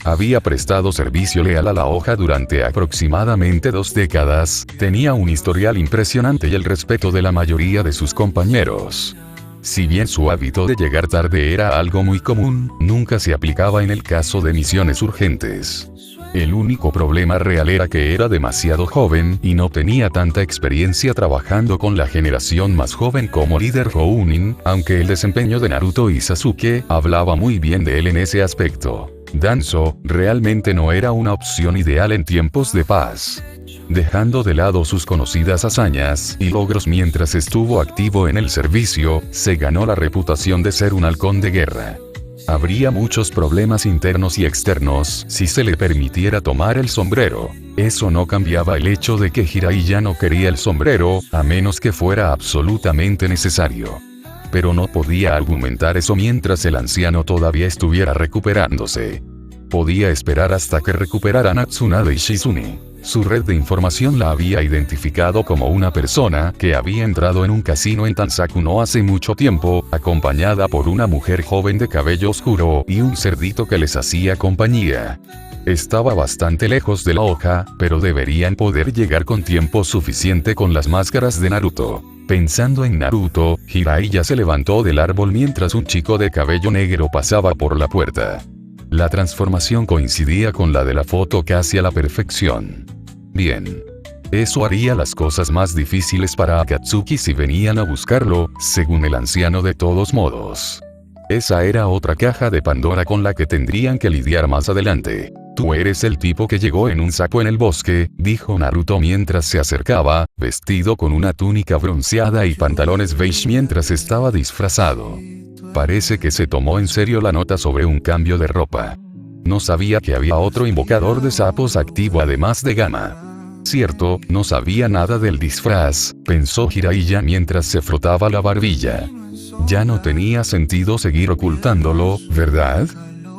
Había prestado servicio leal a la hoja durante aproximadamente 2 décadas, tenía un historial impresionante y el respeto de la mayoría de sus compañeros. Si bien su hábito de llegar tarde era algo muy común, nunca se aplicaba en el caso de misiones urgentes. El único problema real era que era demasiado joven y no tenía tanta experiencia trabajando con la generación más joven como líder Jounin, aunque el desempeño de Naruto y Sasuke hablaba muy bien de él en ese aspecto. Danzo realmente no era una opción ideal en tiempos de paz. Dejando de lado sus conocidas hazañas y logros mientras estuvo activo en el servicio, se ganó la reputación de ser un halcón de guerra. Habría muchos problemas internos y externos si se le permitiera tomar el sombrero. Eso no cambiaba el hecho de que Jiraiya no quería el sombrero, a menos que fuera absolutamente necesario. Pero no podía argumentar eso mientras el anciano todavía estuviera recuperándose. Podía esperar hasta que recuperaran a Tsunade y Shizune. Su red de información la había identificado como una persona que había entrado en un casino en Tansaku no hace mucho tiempo, acompañada por una mujer joven de cabello oscuro y un cerdito que les hacía compañía. Estaba bastante lejos de la hoja, pero deberían poder llegar con tiempo suficiente con las máscaras de Naruto. Pensando en Naruto, Jiraiya se levantó del árbol mientras un chico de cabello negro pasaba por la puerta. La transformación coincidía con la de la foto casi a la perfección. Bien. Eso haría las cosas más difíciles para Akatsuki si venían a buscarlo, según el anciano de todos modos. Esa era otra caja de Pandora con la que tendrían que lidiar más adelante. Tú eres el tipo que llegó en un saco en el bosque, dijo Naruto mientras se acercaba, vestido con una túnica bronceada y pantalones beige mientras estaba disfrazado. Parece que se tomó en serio la nota sobre un cambio de ropa. No sabía que había otro invocador de sapos activo además de Gama. Cierto, no sabía nada del disfraz, pensó Jiraiya mientras se frotaba la barbilla. Ya no tenía sentido seguir ocultándolo, ¿verdad?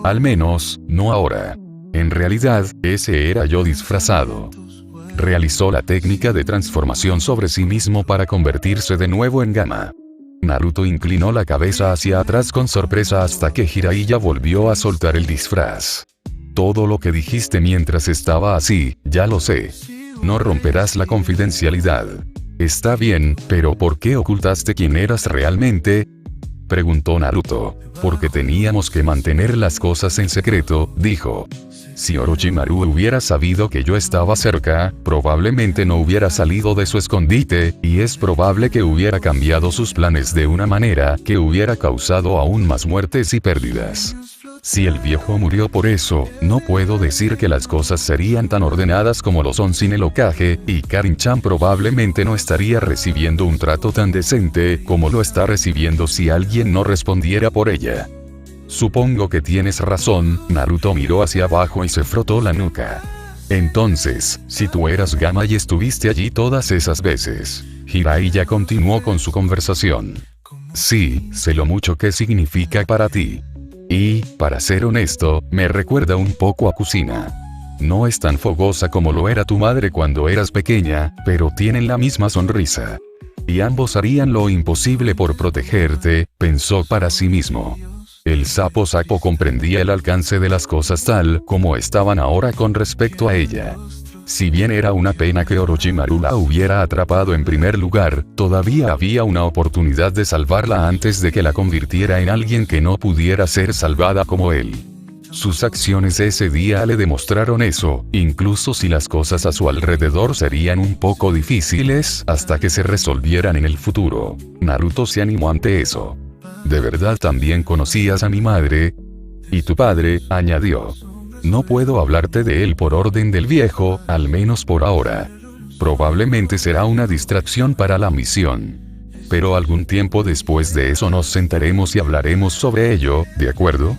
Al menos, no ahora. En realidad, ese era yo disfrazado. Realizó la técnica de transformación sobre sí mismo para convertirse de nuevo en Gama. Naruto inclinó la cabeza hacia atrás con sorpresa hasta que Jiraiya volvió a soltar el disfraz. Todo lo que dijiste mientras estaba así, ya lo sé. No romperás la confidencialidad. Está bien, pero ¿por qué ocultaste quién eras realmente? Preguntó Naruto. Porque teníamos que mantener las cosas en secreto, dijo. Si Orochimaru hubiera sabido que yo estaba cerca, probablemente no hubiera salido de su escondite, y es probable que hubiera cambiado sus planes de una manera que hubiera causado aún más muertes y pérdidas. Si el viejo murió por eso, no puedo decir que las cosas serían tan ordenadas como lo son sin el Hokage, y Karin-chan probablemente no estaría recibiendo un trato tan decente como lo está recibiendo si alguien no respondiera por ella. Supongo que tienes razón, Naruto miró hacia abajo y se frotó la nuca. Entonces, si tú eras Gama y estuviste allí todas esas veces. Jiraiya continuó con su conversación. Sí, sé lo mucho que significa para ti. Y, para ser honesto, me recuerda un poco a Kusina. No es tan fogosa como lo era tu madre cuando eras pequeña, pero tienen la misma sonrisa. Y ambos harían lo imposible por protegerte, pensó para sí mismo. El sapo comprendía el alcance de las cosas tal como estaban ahora con respecto a ella. Si bien era una pena que Orochimaru la hubiera atrapado en primer lugar, todavía había una oportunidad de salvarla antes de que la convirtiera en alguien que no pudiera ser salvada como él. Sus acciones ese día le demostraron eso, incluso si las cosas a su alrededor serían un poco difíciles hasta que se resolvieran en el futuro. Naruto se animó ante eso. ¿De verdad también conocías a mi madre? Y tu padre, añadió. No puedo hablarte de él por orden del viejo, al menos por ahora. Probablemente será una distracción para la misión. Pero algún tiempo después de eso nos sentaremos y hablaremos sobre ello, ¿de acuerdo?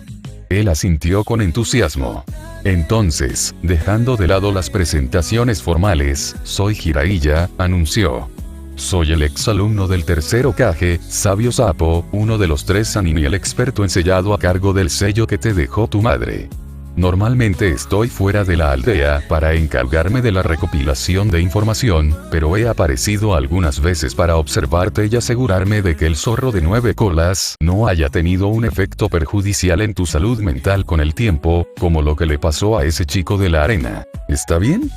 Él asintió con entusiasmo. Entonces, dejando de lado las presentaciones formales, soy Jiraiya, anunció. Soy el exalumno del tercer Hokage, Sabio Sapo, uno de los 3 Sannin y el experto en sellado a cargo del sello que te dejó tu madre. Normalmente estoy fuera de la aldea para encargarme de la recopilación de información, pero he aparecido algunas veces para observarte y asegurarme de que el zorro de 9 colas no haya tenido un efecto perjudicial en tu salud mental con el tiempo, como lo que le pasó a ese chico de la arena. ¿Está bien?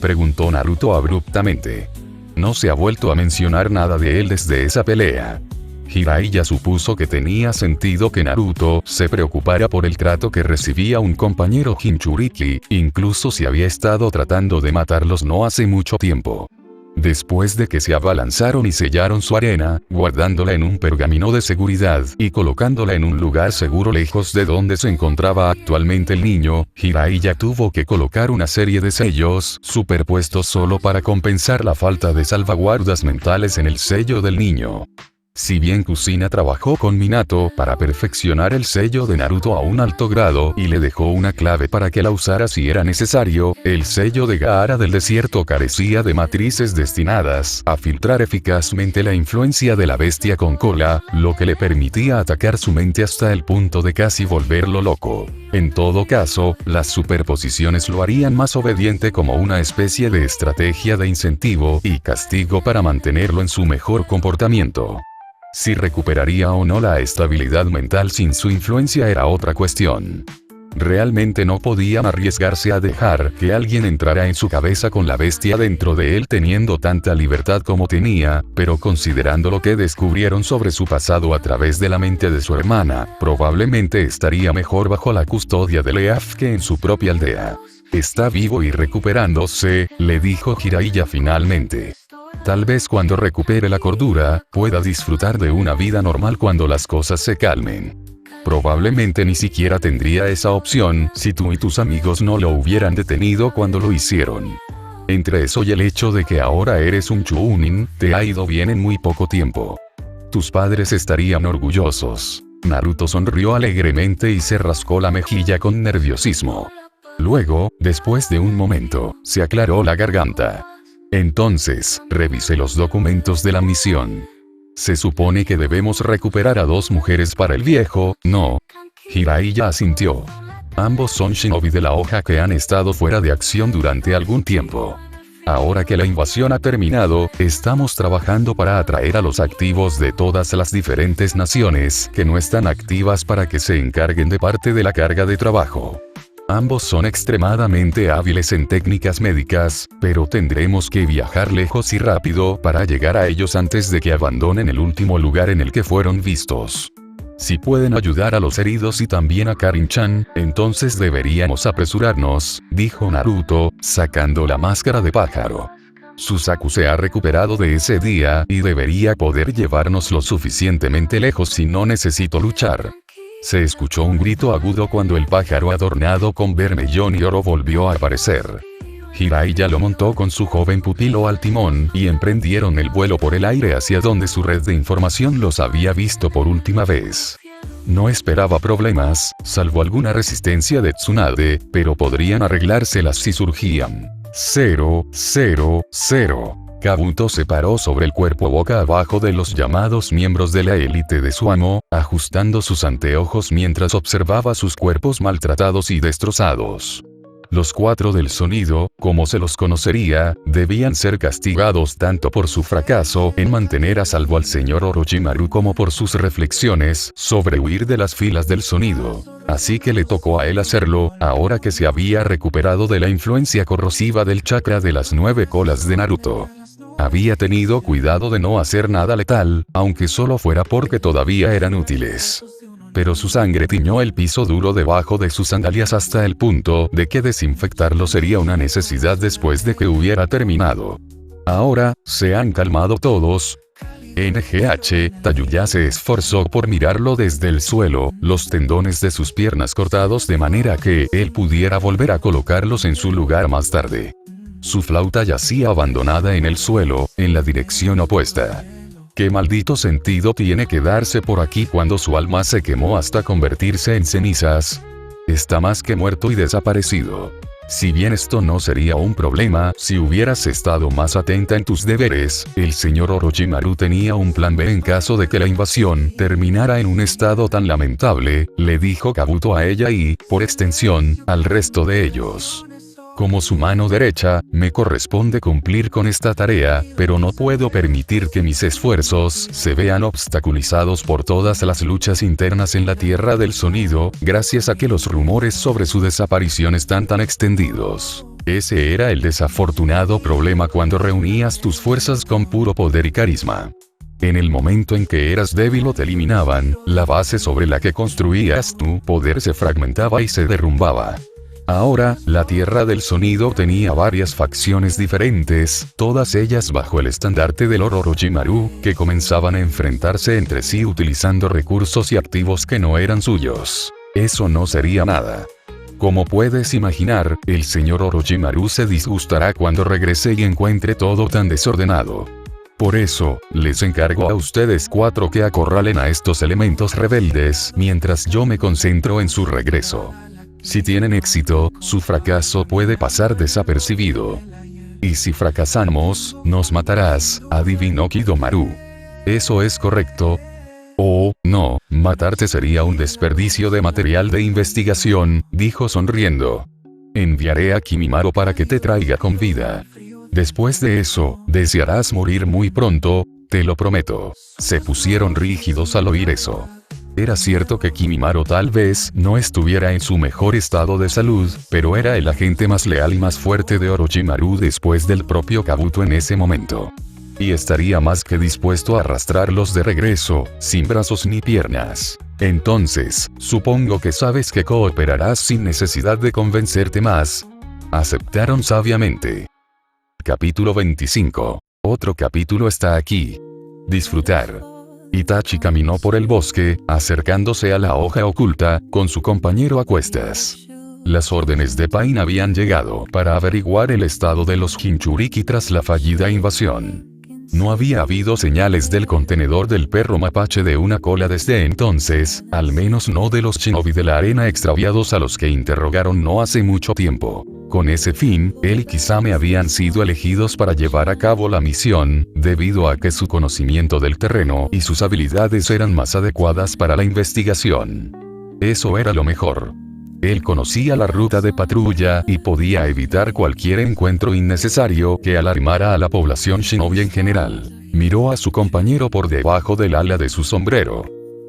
Preguntó Naruto abruptamente. No se ha vuelto a mencionar nada de él desde esa pelea. Jiraiya supuso que tenía sentido que Naruto se preocupara por el trato que recibía un compañero Jinchuriki, incluso si había estado tratando de matarlos no hace mucho tiempo. Después de que se abalanzaron y sellaron su arena, guardándola en un pergamino de seguridad y colocándola en un lugar seguro lejos de donde se encontraba actualmente el niño, Jiraiya tuvo que colocar una serie de sellos superpuestos solo para compensar la falta de salvaguardas mentales en el sello del niño. Si bien Kusina trabajó con Minato para perfeccionar el sello de Naruto a un alto grado y le dejó una clave para que la usara si era necesario, el sello de Gaara del desierto carecía de matrices destinadas a filtrar eficazmente la influencia de la bestia con cola, lo que le permitía atacar su mente hasta el punto de casi volverlo loco. En todo caso, las superposiciones lo harían más obediente como una especie de estrategia de incentivo y castigo para mantenerlo en su mejor comportamiento. Si recuperaría o no la estabilidad mental sin su influencia era otra cuestión. Realmente no podían arriesgarse a dejar que alguien entrara en su cabeza con la bestia dentro de él teniendo tanta libertad como tenía, pero considerando lo que descubrieron sobre su pasado a través de la mente de su hermana, probablemente estaría mejor bajo la custodia de Leaf que en su propia aldea. Está vivo y recuperándose, le dijo Jiraiya finalmente. Tal vez cuando recupere la cordura, pueda disfrutar de una vida normal cuando las cosas se calmen. Probablemente ni siquiera tendría esa opción si tú y tus amigos no lo hubieran detenido cuando lo hicieron. Entre eso y el hecho de que ahora eres un Chunin, te ha ido bien en muy poco tiempo. Tus padres estarían orgullosos. Naruto sonrió alegremente y se rascó la mejilla con nerviosismo. Luego, después de un momento, se aclaró la garganta. Entonces, revisé los documentos de la misión. Se supone que debemos recuperar a 2 mujeres para el viejo, ¿no? Jiraiya asintió. Ambos son shinobi de la hoja que han estado fuera de acción durante algún tiempo. Ahora que la invasión ha terminado, estamos trabajando para atraer a los activos de todas las diferentes naciones que no están activas para que se encarguen de parte de la carga de trabajo. Ambos son extremadamente hábiles en técnicas médicas, pero tendremos que viajar lejos y rápido para llegar a ellos antes de que abandonen el último lugar en el que fueron vistos. Si pueden ayudar a los heridos y también a Karin-chan, entonces deberíamos apresurarnos, dijo Naruto, sacando la máscara de pájaro. Susaku se ha recuperado de ese día y debería poder llevarnos lo suficientemente lejos si no necesito luchar. Se escuchó un grito agudo cuando el pájaro adornado con vermellón y oro volvió a aparecer. Jiraiya lo montó con su joven pupilo al timón y emprendieron el vuelo por el aire hacia donde su red de información los había visto por última vez. No esperaba problemas, salvo alguna resistencia de Tsunade, pero podrían arreglárselas si surgían. 0, 0, 0. Kabuto se paró sobre el cuerpo boca abajo de los llamados miembros de la élite de su amo, ajustando sus anteojos mientras observaba sus cuerpos maltratados y destrozados. Los 4 del sonido, como se los conocería, debían ser castigados tanto por su fracaso en mantener a salvo al señor Orochimaru como por sus reflexiones sobre huir de las filas del sonido. Así que le tocó a él hacerlo, ahora que se había recuperado de la influencia corrosiva del chakra de las 9 colas de Naruto. Había tenido cuidado de no hacer nada letal, aunque solo fuera porque todavía eran útiles. Pero su sangre tiñó el piso duro debajo de sus sandalias hasta el punto de que desinfectarlo sería una necesidad después de que hubiera terminado. Ahora, se han calmado todos. NGH, Tayuya se esforzó por mirarlo desde el suelo, los tendones de sus piernas cortados de manera que él pudiera volver a colocarlos en su lugar más tarde. Su flauta yacía abandonada en el suelo, en la dirección opuesta. ¿Qué maldito sentido tiene quedarse por aquí cuando su alma se quemó hasta convertirse en cenizas? Está más que muerto y desaparecido. Si bien esto no sería un problema si hubieras estado más atenta en tus deberes, el señor Orochimaru tenía un plan B en caso de que la invasión terminara en un estado tan lamentable, le dijo Kabuto a ella y, por extensión, al resto de ellos. Como su mano derecha, me corresponde cumplir con esta tarea, pero no puedo permitir que mis esfuerzos se vean obstaculizados por todas las luchas internas en la Tierra del Sonido, gracias a que los rumores sobre su desaparición están tan extendidos. Ese era el desafortunado problema cuando reunías tus fuerzas con puro poder y carisma. En el momento en que eras débil o te eliminaban, la base sobre la que construías tu poder se fragmentaba y se derrumbaba. Ahora, la Tierra del Sonido tenía varias facciones diferentes, todas ellas bajo el estandarte del Orochimaru, que comenzaban a enfrentarse entre sí utilizando recursos y activos que no eran suyos. Eso no sería nada. Como puedes imaginar, el señor Orochimaru se disgustará cuando regrese y encuentre todo tan desordenado. Por eso, les encargo a ustedes 4 que acorralen a estos elementos rebeldes mientras yo me concentro en su regreso. Si tienen éxito, su fracaso puede pasar desapercibido. Y si fracasamos, nos matarás, adivinó Kidomaru. ¿Eso es correcto? Oh, no, matarte sería un desperdicio de material de investigación, dijo sonriendo. Enviaré a Kimimaro para que te traiga con vida. Después de eso, desearás morir muy pronto, te lo prometo. Se pusieron rígidos al oír eso. Era cierto que Kimimaro tal vez no estuviera en su mejor estado de salud, pero era el agente más leal y más fuerte de Orochimaru después del propio Kabuto en ese momento. Y estaría más que dispuesto a arrastrarlos de regreso, sin brazos ni piernas. Entonces, supongo que sabes que cooperarás sin necesidad de convencerte más. Aceptaron sabiamente. Capítulo 25. Otro capítulo está aquí. Disfrutar. Itachi caminó por el bosque, acercándose a la hoja oculta, con su compañero a cuestas. Las órdenes de Pain habían llegado para averiguar el estado de los Jinchuriki tras la fallida invasión. No había habido señales del contenedor del perro mapache de una cola desde entonces, al menos no de los shinobi de la arena extraviados a los que interrogaron no hace mucho tiempo. Con ese fin, él y Kisame habían sido elegidos para llevar a cabo la misión, debido a que su conocimiento del terreno y sus habilidades eran más adecuadas para la investigación. Eso era lo mejor. Él conocía la ruta de patrulla y podía evitar cualquier encuentro innecesario que alarmara a la población shinobi en general. Miró a su compañero por debajo del ala de su sombrero.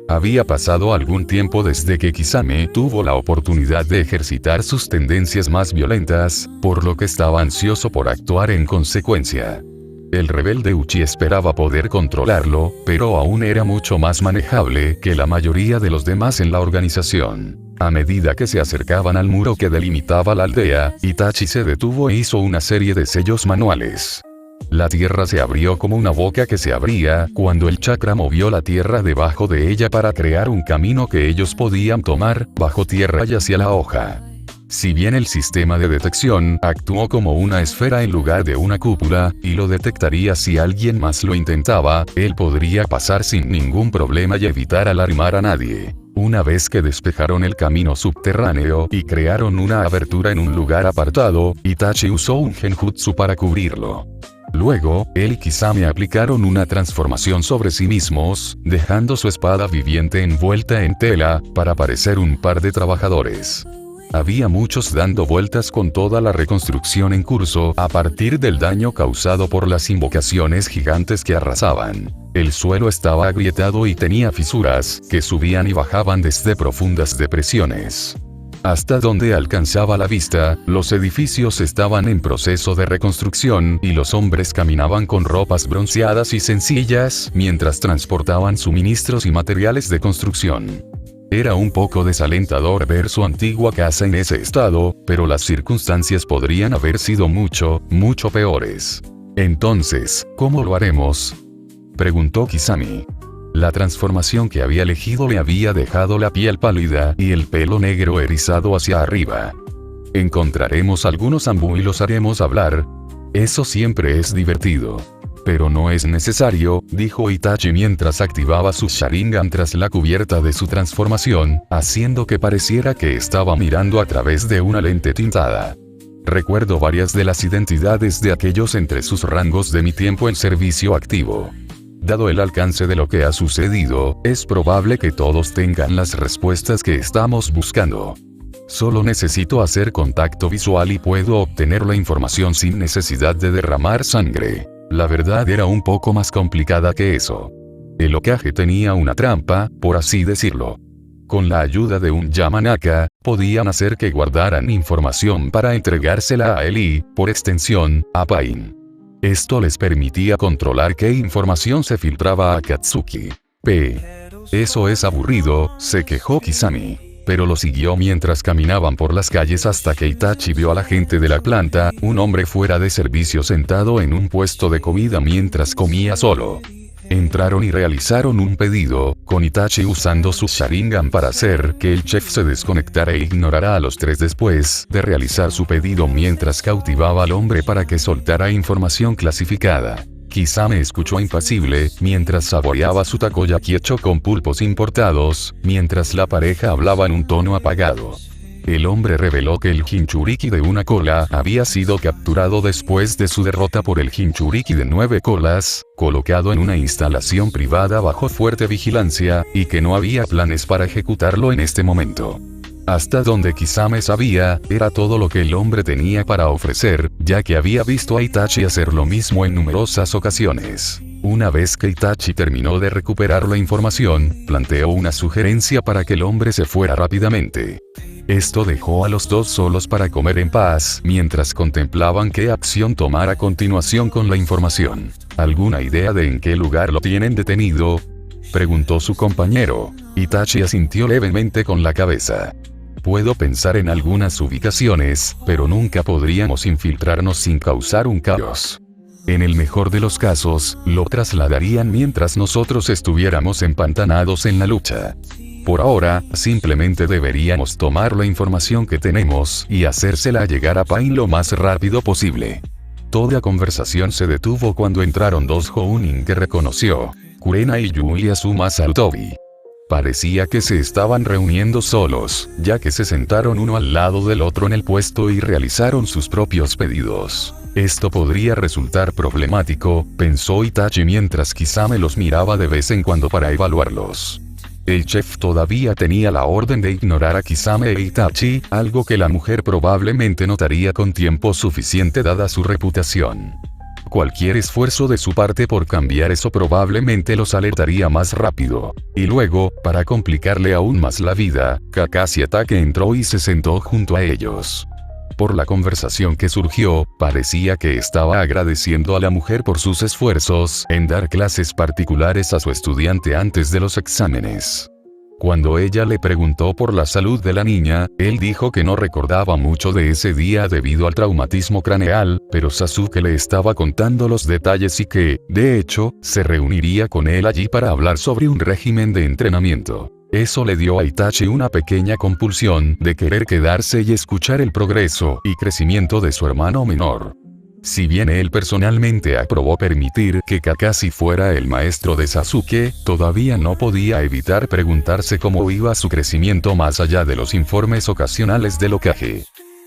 Había pasado algún tiempo desde que Kisame tuvo la oportunidad de ejercitar sus tendencias más violentas, por lo que estaba ansioso por actuar en consecuencia. El rebelde Uchi esperaba poder controlarlo, pero aún era mucho más manejable que la mayoría de los demás en la organización. A medida que se acercaban al muro que delimitaba la aldea, Itachi se detuvo e hizo una serie de sellos manuales. La tierra se abrió como una boca que se abría cuando el chakra movió la tierra debajo de ella para crear un camino que ellos podían tomar, bajo tierra y hacia la hoja. Si bien el sistema de detección actuó como una esfera en lugar de una cúpula, y lo detectaría si alguien más lo intentaba, él podría pasar sin ningún problema y evitar alarmar a nadie. Una vez que despejaron el camino subterráneo y crearon una abertura en un lugar apartado, Itachi usó un genjutsu para cubrirlo. Luego, él y Kisame aplicaron una transformación sobre sí mismos, dejando su espada viviente envuelta en tela, para parecer un par de trabajadores. Había muchos dando vueltas con toda la reconstrucción en curso a partir del daño causado por las invocaciones gigantes que arrasaban. El suelo estaba agrietado y tenía fisuras que subían y bajaban desde profundas depresiones. Hasta donde alcanzaba la vista, los edificios estaban en proceso de reconstrucción y los hombres caminaban con ropas bronceadas y sencillas mientras transportaban suministros y materiales de construcción. Era un poco desalentador ver su antigua casa en ese estado, pero las circunstancias podrían haber sido mucho, mucho peores. Entonces, ¿cómo lo haremos?, preguntó Kisame. La transformación que había elegido le había dejado la piel pálida y el pelo negro erizado hacia arriba. Encontraremos algunos ambú y los haremos hablar. Eso siempre es divertido. Pero no es necesario, dijo Itachi mientras activaba su Sharingan tras la cubierta de su transformación, haciendo que pareciera que estaba mirando a través de una lente tintada. Recuerdo varias de las identidades de aquellos entre sus rangos de mi tiempo en servicio activo. Dado el alcance de lo que ha sucedido, es probable que todos tengan las respuestas que estamos buscando. Solo necesito hacer contacto visual y puedo obtener la información sin necesidad de derramar sangre. La verdad era un poco más complicada que eso. El Hokage tenía una trampa, por así decirlo. Con la ayuda de un Yamanaka, podían hacer que guardaran información para entregársela a él y, por extensión, a Pain. Esto les permitía controlar qué información se filtraba a Akatsuki. Eso es aburrido, se quejó Kisame. Pero lo siguió mientras caminaban por las calles hasta que Itachi vio a la gente de la planta, un hombre fuera de servicio sentado en un puesto de comida mientras comía solo. Entraron y realizaron un pedido, con Itachi usando su Sharingan para hacer que el chef se desconectara e ignorara a los tres después de realizar su pedido mientras cautivaba al hombre para que soltara información clasificada. Kisame escuchó impasible, mientras saboreaba su takoyaki hecho con pulpos importados, mientras la pareja hablaba en un tono apagado. El hombre reveló que el Jinchuriki de una cola había sido capturado después de su derrota por el Jinchuriki de 9 colas, colocado en una instalación privada bajo fuerte vigilancia, y que no había planes para ejecutarlo en este momento. Hasta donde Kisame sabía, era todo lo que el hombre tenía para ofrecer, ya que había visto a Itachi hacer lo mismo en numerosas ocasiones. Una vez que Itachi terminó de recuperar la información, planteó una sugerencia para que el hombre se fuera rápidamente. Esto dejó a los dos solos para comer en paz, mientras contemplaban qué acción tomar a continuación con la información. ¿Alguna idea de en qué lugar lo tienen detenido?, preguntó su compañero. Itachi asintió levemente con la cabeza. Puedo pensar en algunas ubicaciones, pero nunca podríamos infiltrarnos sin causar un caos. En el mejor de los casos, lo trasladarían mientras nosotros estuviéramos empantanados en la lucha. Por ahora, simplemente deberíamos tomar la información que tenemos y hacérsela llegar a Pain lo más rápido posible. Toda conversación se detuvo cuando entraron dos Jounin que reconoció: Kurena y Yui Asuma Sarutobi. Parecía que se estaban reuniendo solos, ya que se sentaron uno al lado del otro en el puesto y realizaron sus propios pedidos. Esto podría resultar problemático, pensó Itachi mientras Kisame los miraba de vez en cuando para evaluarlos. El chef todavía tenía la orden de ignorar a Kisame e Itachi, algo que la mujer probablemente notaría con tiempo suficiente dada su reputación. Cualquier esfuerzo de su parte por cambiar eso probablemente los alertaría más rápido. Y luego, para complicarle aún más la vida, Kakashi Atake entró y se sentó junto a ellos. Por la conversación que surgió, parecía que estaba agradeciendo a la mujer por sus esfuerzos en dar clases particulares a su estudiante antes de los exámenes. Cuando ella le preguntó por la salud de la niña, él dijo que no recordaba mucho de ese día debido al traumatismo craneal, pero Sasuke le estaba contando los detalles y que, de hecho, se reuniría con él allí para hablar sobre un régimen de entrenamiento. Eso le dio a Itachi una pequeña compulsión de querer quedarse y escuchar el progreso y crecimiento de su hermano menor. Si bien él personalmente aprobó permitir que Kakashi fuera el maestro de Sasuke, todavía no podía evitar preguntarse cómo iba su crecimiento más allá de los informes ocasionales del Hokage.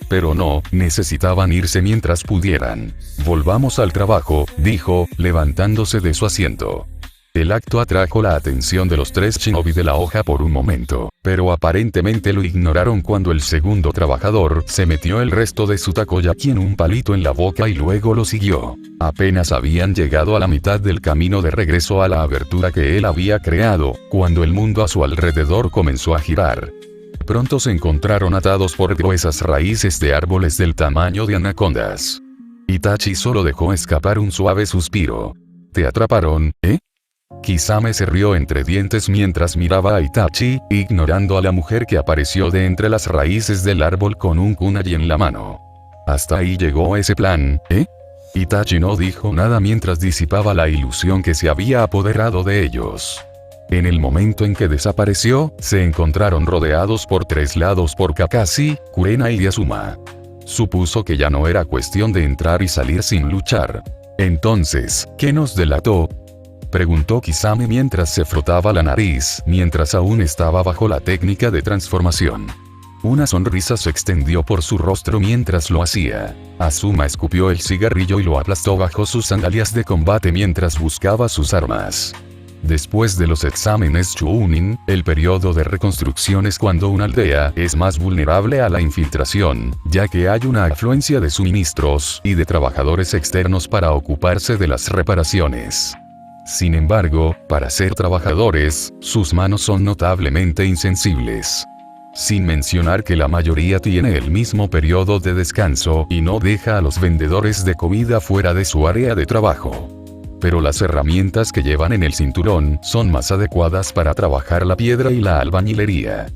Pero no, necesitaban irse mientras pudieran. Volvamos al trabajo, dijo, levantándose de su asiento. El acto atrajo la atención de los tres shinobi de la hoja por un momento, pero aparentemente lo ignoraron cuando el segundo trabajador se metió el resto de su takoyaki en un palito en la boca y luego lo siguió. Apenas habían llegado a la mitad del camino de regreso a la abertura que él había creado, cuando el mundo a su alrededor comenzó a girar. Pronto se encontraron atados por gruesas raíces de árboles del tamaño de anacondas. Itachi solo dejó escapar un suave suspiro. ¿Te atraparon, eh? Kisame se rió entre dientes mientras miraba a Itachi, ignorando a la mujer que apareció de entre las raíces del árbol con un kunai en la mano. Hasta ahí llegó ese plan, ¿eh? Itachi no dijo nada mientras disipaba la ilusión que se había apoderado de ellos. En el momento en que desapareció, se encontraron rodeados por tres lados por Kakashi, Kurena y Asuma. Supuso que ya no era cuestión de entrar y salir sin luchar. Entonces, ¿qué nos delató?, preguntó Kisame mientras se frotaba la nariz, mientras aún estaba bajo la técnica de transformación. Una sonrisa se extendió por su rostro mientras lo hacía. Asuma escupió el cigarrillo y lo aplastó bajo sus sandalias de combate mientras buscaba sus armas. Después de los exámenes Chunin, el periodo de reconstrucción es cuando una aldea es más vulnerable a la infiltración, ya que hay una afluencia de suministros y de trabajadores externos para ocuparse de las reparaciones. Sin embargo, para ser trabajadores, sus manos son notablemente insensibles. Sin mencionar que la mayoría tiene el mismo periodo de descanso y no deja a los vendedores de comida fuera de su área de trabajo. Pero las herramientas que llevan en el cinturón son más adecuadas para trabajar la piedra y la albañilería.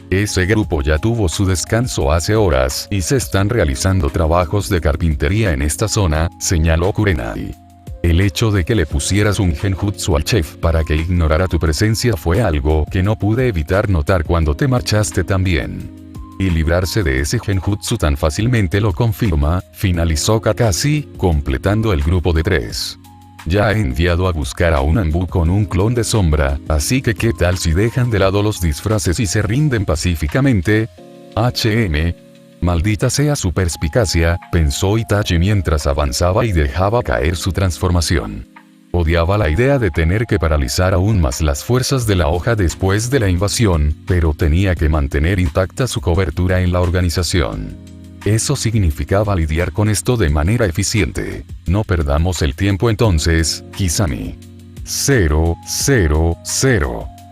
Ese grupo ya tuvo su descanso hace horas y se están realizando trabajos de carpintería en esta zona, señaló Kurenai. El hecho de que le pusieras un genjutsu al chef para que ignorara tu presencia fue algo que no pude evitar notar cuando te marchaste también. Y librarse de ese genjutsu tan fácilmente lo confirma, finalizó Kakashi, completando el grupo de 3. Ya he enviado a buscar a un Anbu con un clon de sombra, así que ¿qué tal si dejan de lado los disfraces y se rinden pacíficamente? Maldita sea su perspicacia, pensó Itachi mientras avanzaba y dejaba caer su transformación. Odiaba la idea de tener que paralizar aún más las fuerzas de la hoja después de la invasión, pero tenía que mantener intacta su cobertura en la organización. Eso significaba lidiar con esto de manera eficiente. No perdamos el tiempo entonces, Kisame. 000.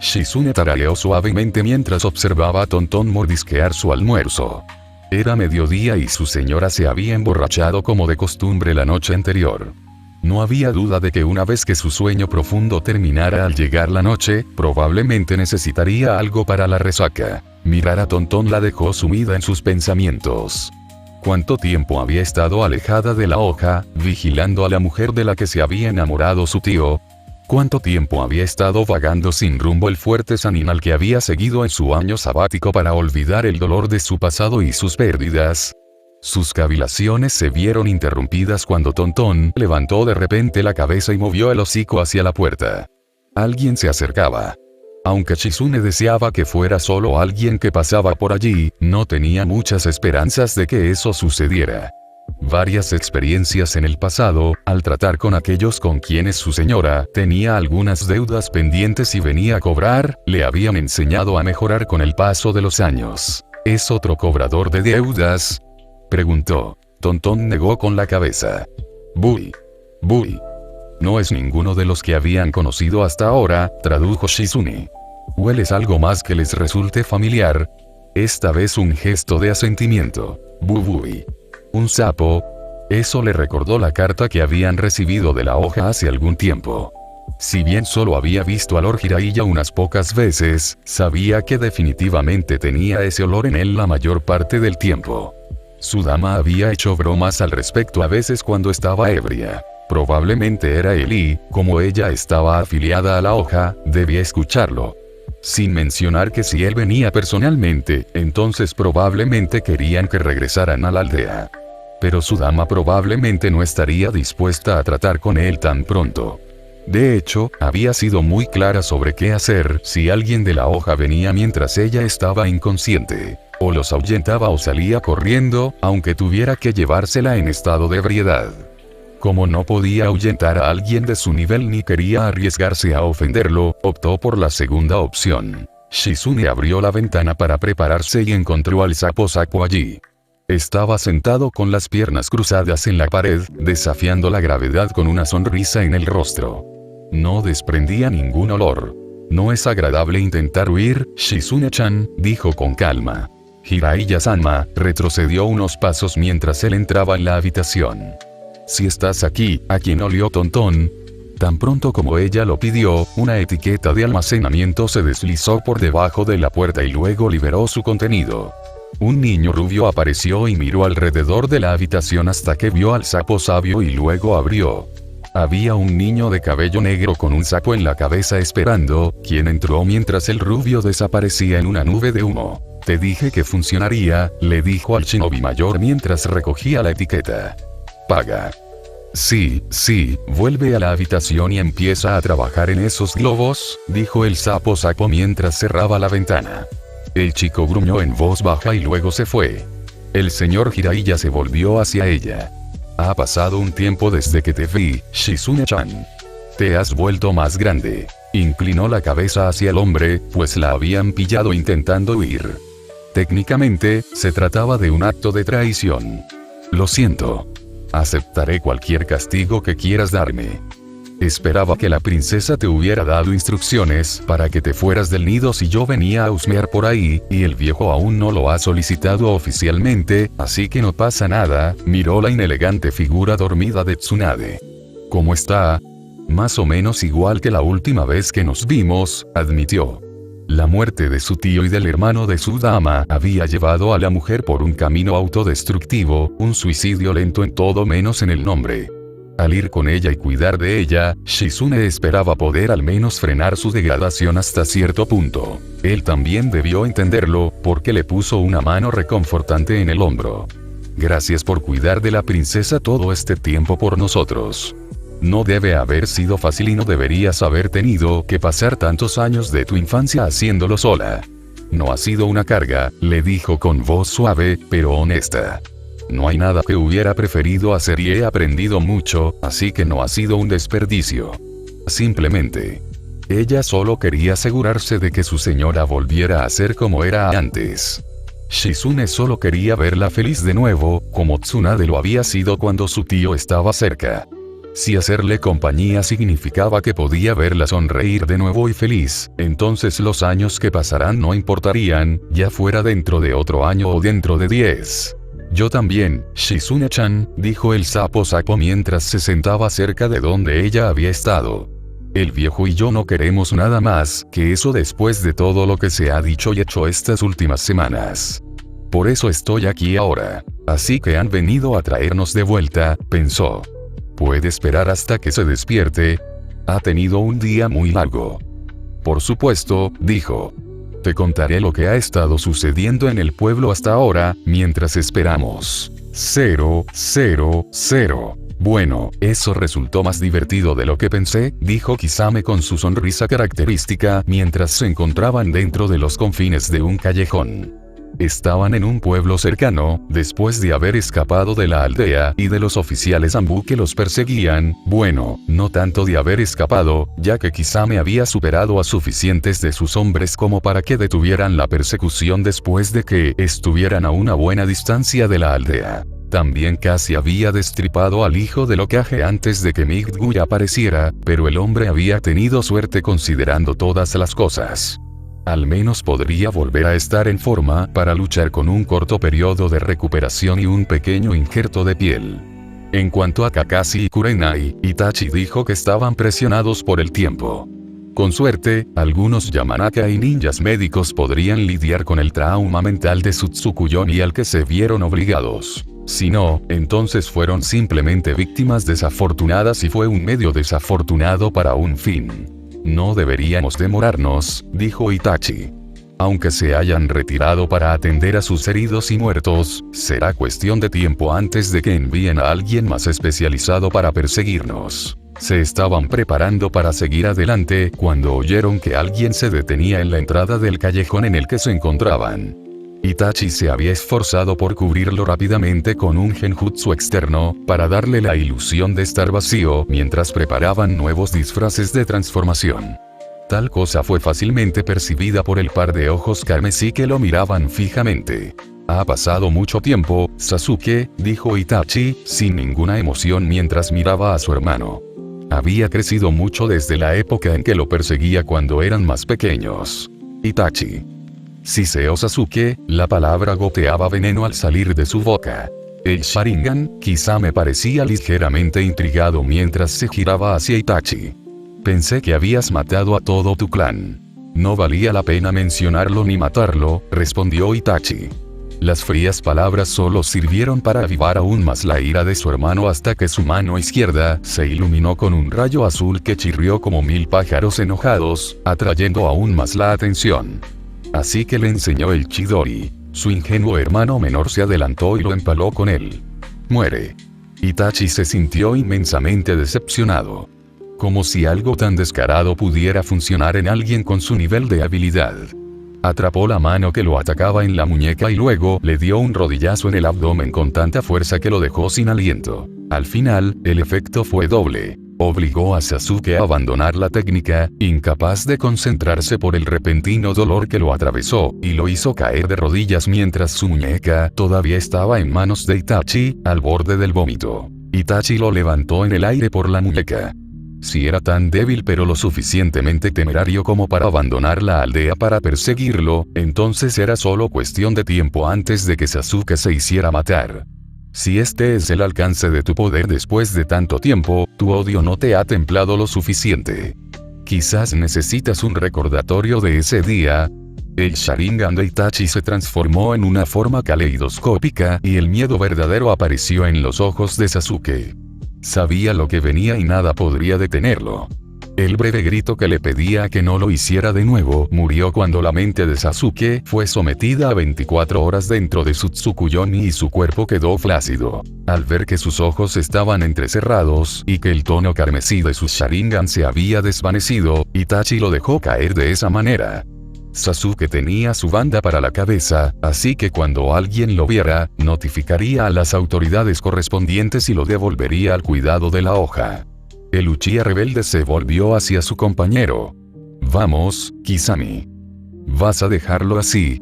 Shizune tarareó suavemente mientras observaba a Tonton mordisquear su almuerzo. Era mediodía y su señora se había emborrachado como de costumbre la noche anterior. No había duda de que una vez que su sueño profundo terminara al llegar la noche, probablemente necesitaría algo para la resaca. Mirar a Tonton la dejó sumida en sus pensamientos. ¿Cuánto tiempo había estado alejada de la hoja, vigilando a la mujer de la que se había enamorado su tío? ¿Cuánto tiempo había estado vagando sin rumbo el fuerte Sannin al que había seguido en su año sabático para olvidar el dolor de su pasado y sus pérdidas? Sus cavilaciones se vieron interrumpidas cuando Tonton levantó de repente la cabeza y movió el hocico hacia la puerta. Alguien se acercaba. Aunque Shizune deseaba que fuera solo alguien que pasaba por allí, no tenía muchas esperanzas de que eso sucediera. Varias experiencias en el pasado, al tratar con aquellos con quienes su señora tenía algunas deudas pendientes y venía a cobrar, le habían enseñado a mejorar con el paso de los años. ¿Es otro cobrador de deudas?, preguntó. Tonton negó con la cabeza. Bui. No es ninguno de los que habían conocido hasta ahora, tradujo Shizune. ¿Hueles algo más que les resulte familiar? Esta vez un gesto de asentimiento. Bui. ¿Un sapo? Eso le recordó la carta que habían recibido de la hoja hace algún tiempo. Si bien solo había visto a Lord Jiraiya unas pocas veces, sabía que definitivamente tenía ese olor en él la mayor parte del tiempo. Su dama había hecho bromas al respecto a veces cuando estaba ebria. Probablemente era él y, como ella estaba afiliada a la hoja, debía escucharlo. Sin mencionar que si él venía personalmente, entonces probablemente querían que regresaran a la aldea. Pero su dama probablemente no estaría dispuesta a tratar con él tan pronto. De hecho, había sido muy clara sobre qué hacer si alguien de la hoja venía mientras ella estaba inconsciente. O los ahuyentaba o salía corriendo, aunque tuviera que llevársela en estado de ebriedad. Como no podía ahuyentar a alguien de su nivel ni quería arriesgarse a ofenderlo, optó por la segunda opción. Shizune abrió la ventana para prepararse y encontró al sapo allí. Estaba sentado con las piernas cruzadas en la pared, desafiando la gravedad con una sonrisa en el rostro. No desprendía ningún olor. No es agradable intentar huir, Shizune-chan, dijo con calma. Jiraiya-sama retrocedió unos pasos mientras él entraba en la habitación. Si estás aquí, ¿a quién olió Tonton? Tan pronto como ella lo pidió, una etiqueta de almacenamiento se deslizó por debajo de la puerta y luego liberó su contenido. Un niño rubio apareció y miró alrededor de la habitación hasta que vio al sapo sabio y luego abrió. Había un niño de cabello negro con un sapo en la cabeza esperando, quien entró mientras el rubio desaparecía en una nube de humo. Te dije que funcionaría, le dijo al shinobi mayor mientras recogía la etiqueta. Paga. Sí, vuelve a la habitación y empieza a trabajar en esos globos, dijo el sapo mientras cerraba la ventana. El chico gruñó en voz baja y luego se fue. El señor Jiraiya se volvió hacia ella. Ha pasado un tiempo desde que te vi, Shizune-chan. Te has vuelto más grande. Inclinó la cabeza hacia el hombre, pues la habían pillado intentando huir. Técnicamente, se trataba de un acto de traición. Lo siento. Aceptaré cualquier castigo que quieras darme. Esperaba que la princesa te hubiera dado instrucciones para que te fueras del nido si yo venía a husmear por ahí, y el viejo aún no lo ha solicitado oficialmente, así que no pasa nada. Miró la inelegante figura dormida de Tsunade. ¿Cómo está? Más o menos igual que la última vez que nos vimos, admitió. La muerte de su tío y del hermano de su dama había llevado a la mujer por un camino autodestructivo, un suicidio lento en todo menos en el nombre. Al ir con ella y cuidar de ella, Shizune esperaba poder al menos frenar su degradación hasta cierto punto. Él también debió entenderlo, porque le puso una mano reconfortante en el hombro. Gracias por cuidar de la princesa todo este tiempo por nosotros. No debe haber sido fácil y no deberías haber tenido que pasar tantos años de tu infancia haciéndolo sola. No ha sido una carga, le dijo con voz suave, pero honesta. No hay nada que hubiera preferido hacer y he aprendido mucho, así que no ha sido un desperdicio. Simplemente. Ella solo quería asegurarse de que su señora volviera a ser como era antes. Shizune solo quería verla feliz de nuevo, como Tsunade lo había sido cuando su tío estaba cerca. Si hacerle compañía significaba que podía verla sonreír de nuevo y feliz, entonces los años que pasarán no importarían, ya fuera dentro de otro año o dentro de 10. Yo también, Shizune-chan, dijo el sapo mientras se sentaba cerca de donde ella había estado. El viejo y yo no queremos nada más que eso después de todo lo que se ha dicho y hecho estas últimas semanas. Por eso estoy aquí ahora. Así que han venido a traernos de vuelta, pensó. ¿Puede esperar hasta que se despierte? Ha tenido un día muy largo. Por supuesto, dijo. Te contaré lo que ha estado sucediendo en el pueblo hasta ahora, mientras esperamos. 0, 0, 0. Bueno, eso resultó más divertido de lo que pensé, dijo Kisame con su sonrisa característica mientras se encontraban dentro de los confines de un callejón. Estaban en un pueblo cercano, después de haber escapado de la aldea y de los oficiales Anbu que los perseguían, bueno, no tanto de haber escapado, ya que Kisame había superado a suficientes de sus hombres como para que detuvieran la persecución después de que estuvieran a una buena distancia de la aldea. También casi había destripado al hijo del Hokage antes de que Migdguya apareciera, pero el hombre había tenido suerte considerando todas las cosas. Al menos podría volver a estar en forma para luchar con un corto periodo de recuperación y un pequeño injerto de piel. En cuanto a Kakashi y Kurenai, Itachi dijo que estaban presionados por el tiempo. Con suerte, algunos Yamanaka y ninjas médicos podrían lidiar con el trauma mental de Tsukuyomi al que se vieron obligados. Si no, entonces fueron simplemente víctimas desafortunadas y fue un medio desafortunado para un fin. No deberíamos demorarnos, dijo Itachi. Aunque se hayan retirado para atender a sus heridos y muertos, será cuestión de tiempo antes de que envíen a alguien más especializado para perseguirnos. Se estaban preparando para seguir adelante cuando oyeron que alguien se detenía en la entrada del callejón en el que se encontraban. Itachi se había esforzado por cubrirlo rápidamente con un genjutsu externo, para darle la ilusión de estar vacío mientras preparaban nuevos disfraces de transformación. Tal cosa fue fácilmente percibida por el par de ojos carmesí que lo miraban fijamente. Ha pasado mucho tiempo, Sasuke, dijo Itachi, sin ninguna emoción mientras miraba a su hermano. Había crecido mucho desde la época en que lo perseguía cuando eran más pequeños. Itachi. Siseó Sasuke, la palabra goteaba veneno al salir de su boca. El Sharingan, quizá me parecía ligeramente intrigado mientras se giraba hacia Itachi. Pensé que habías matado a todo tu clan. No valía la pena mencionarlo ni matarlo, respondió Itachi. Las frías palabras solo sirvieron para avivar aún más la ira de su hermano hasta que su mano izquierda se iluminó con un rayo azul que chirrió como 1000 pájaros enojados, atrayendo aún más la atención. Así que le enseñó el Chidori. Su ingenuo hermano menor se adelantó y lo empaló con él. Muere. Itachi se sintió inmensamente decepcionado. Como si algo tan descarado pudiera funcionar en alguien con su nivel de habilidad. Atrapó la mano que lo atacaba en la muñeca y luego le dio un rodillazo en el abdomen con tanta fuerza que lo dejó sin aliento. Al final, el efecto fue doble. Obligó a Sasuke a abandonar la técnica, incapaz de concentrarse por el repentino dolor que lo atravesó, y lo hizo caer de rodillas mientras su muñeca todavía estaba en manos de Itachi, al borde del vómito. Itachi lo levantó en el aire por la muñeca. Si era tan débil pero lo suficientemente temerario como para abandonar la aldea para perseguirlo, entonces era solo cuestión de tiempo antes de que Sasuke se hiciera matar. Si este es el alcance de tu poder después de tanto tiempo, tu odio no te ha templado lo suficiente. Quizás necesitas un recordatorio de ese día. El Sharingan de Itachi se transformó en una forma caleidoscópica y el miedo verdadero apareció en los ojos de Sasuke. Sabía lo que venía y nada podría detenerlo. El breve grito que le pedía que no lo hiciera de nuevo murió cuando la mente de Sasuke fue sometida a 24 horas dentro de su Tsukuyomi y su cuerpo quedó flácido. Al ver que sus ojos estaban entrecerrados y que el tono carmesí de su Sharingan se había desvanecido, Itachi lo dejó caer de esa manera. Sasuke tenía su banda para la cabeza, así que cuando alguien lo viera, notificaría a las autoridades correspondientes y lo devolvería al cuidado de la hoja. El Uchiha rebelde se volvió hacia su compañero. «Vamos, Kisame. ¿Vas a dejarlo así?»,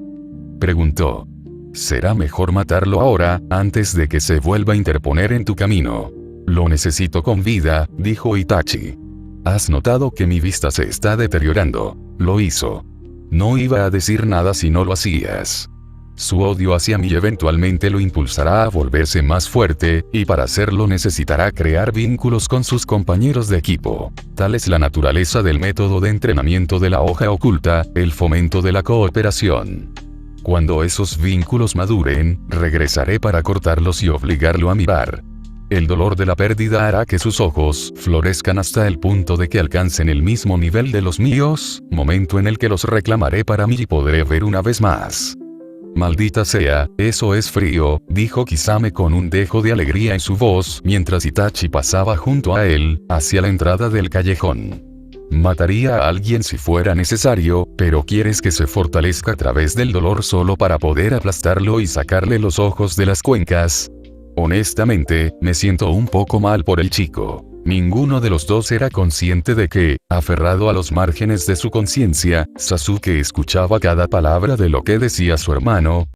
preguntó. «Será mejor matarlo ahora, antes de que se vuelva a interponer en tu camino». «Lo necesito con vida», dijo Itachi. «¿Has notado que mi vista se está deteriorando?». Lo hizo. No iba a decir nada si no lo hacías. Su odio hacia mí eventualmente lo impulsará a volverse más fuerte, y para hacerlo necesitará crear vínculos con sus compañeros de equipo. Tal es la naturaleza del método de entrenamiento de la hoja oculta, el fomento de la cooperación. Cuando esos vínculos maduren, regresaré para cortarlos y obligarlo a mirar. El dolor de la pérdida hará que sus ojos florezcan hasta el punto de que alcancen el mismo nivel de los míos, momento en el que los reclamaré para mí y podré ver una vez más. «Maldita sea, eso es frío», dijo Kisame con un dejo de alegría en su voz mientras Itachi pasaba junto a él, hacia la entrada del callejón. «Mataría a alguien si fuera necesario, pero quieres que se fortalezca a través del dolor solo para poder aplastarlo y sacarle los ojos de las cuencas». Honestamente, me siento un poco mal por el chico. Ninguno de los dos era consciente de que, aferrado a los márgenes de su conciencia, Sasuke escuchaba cada palabra de lo que decía su hermano,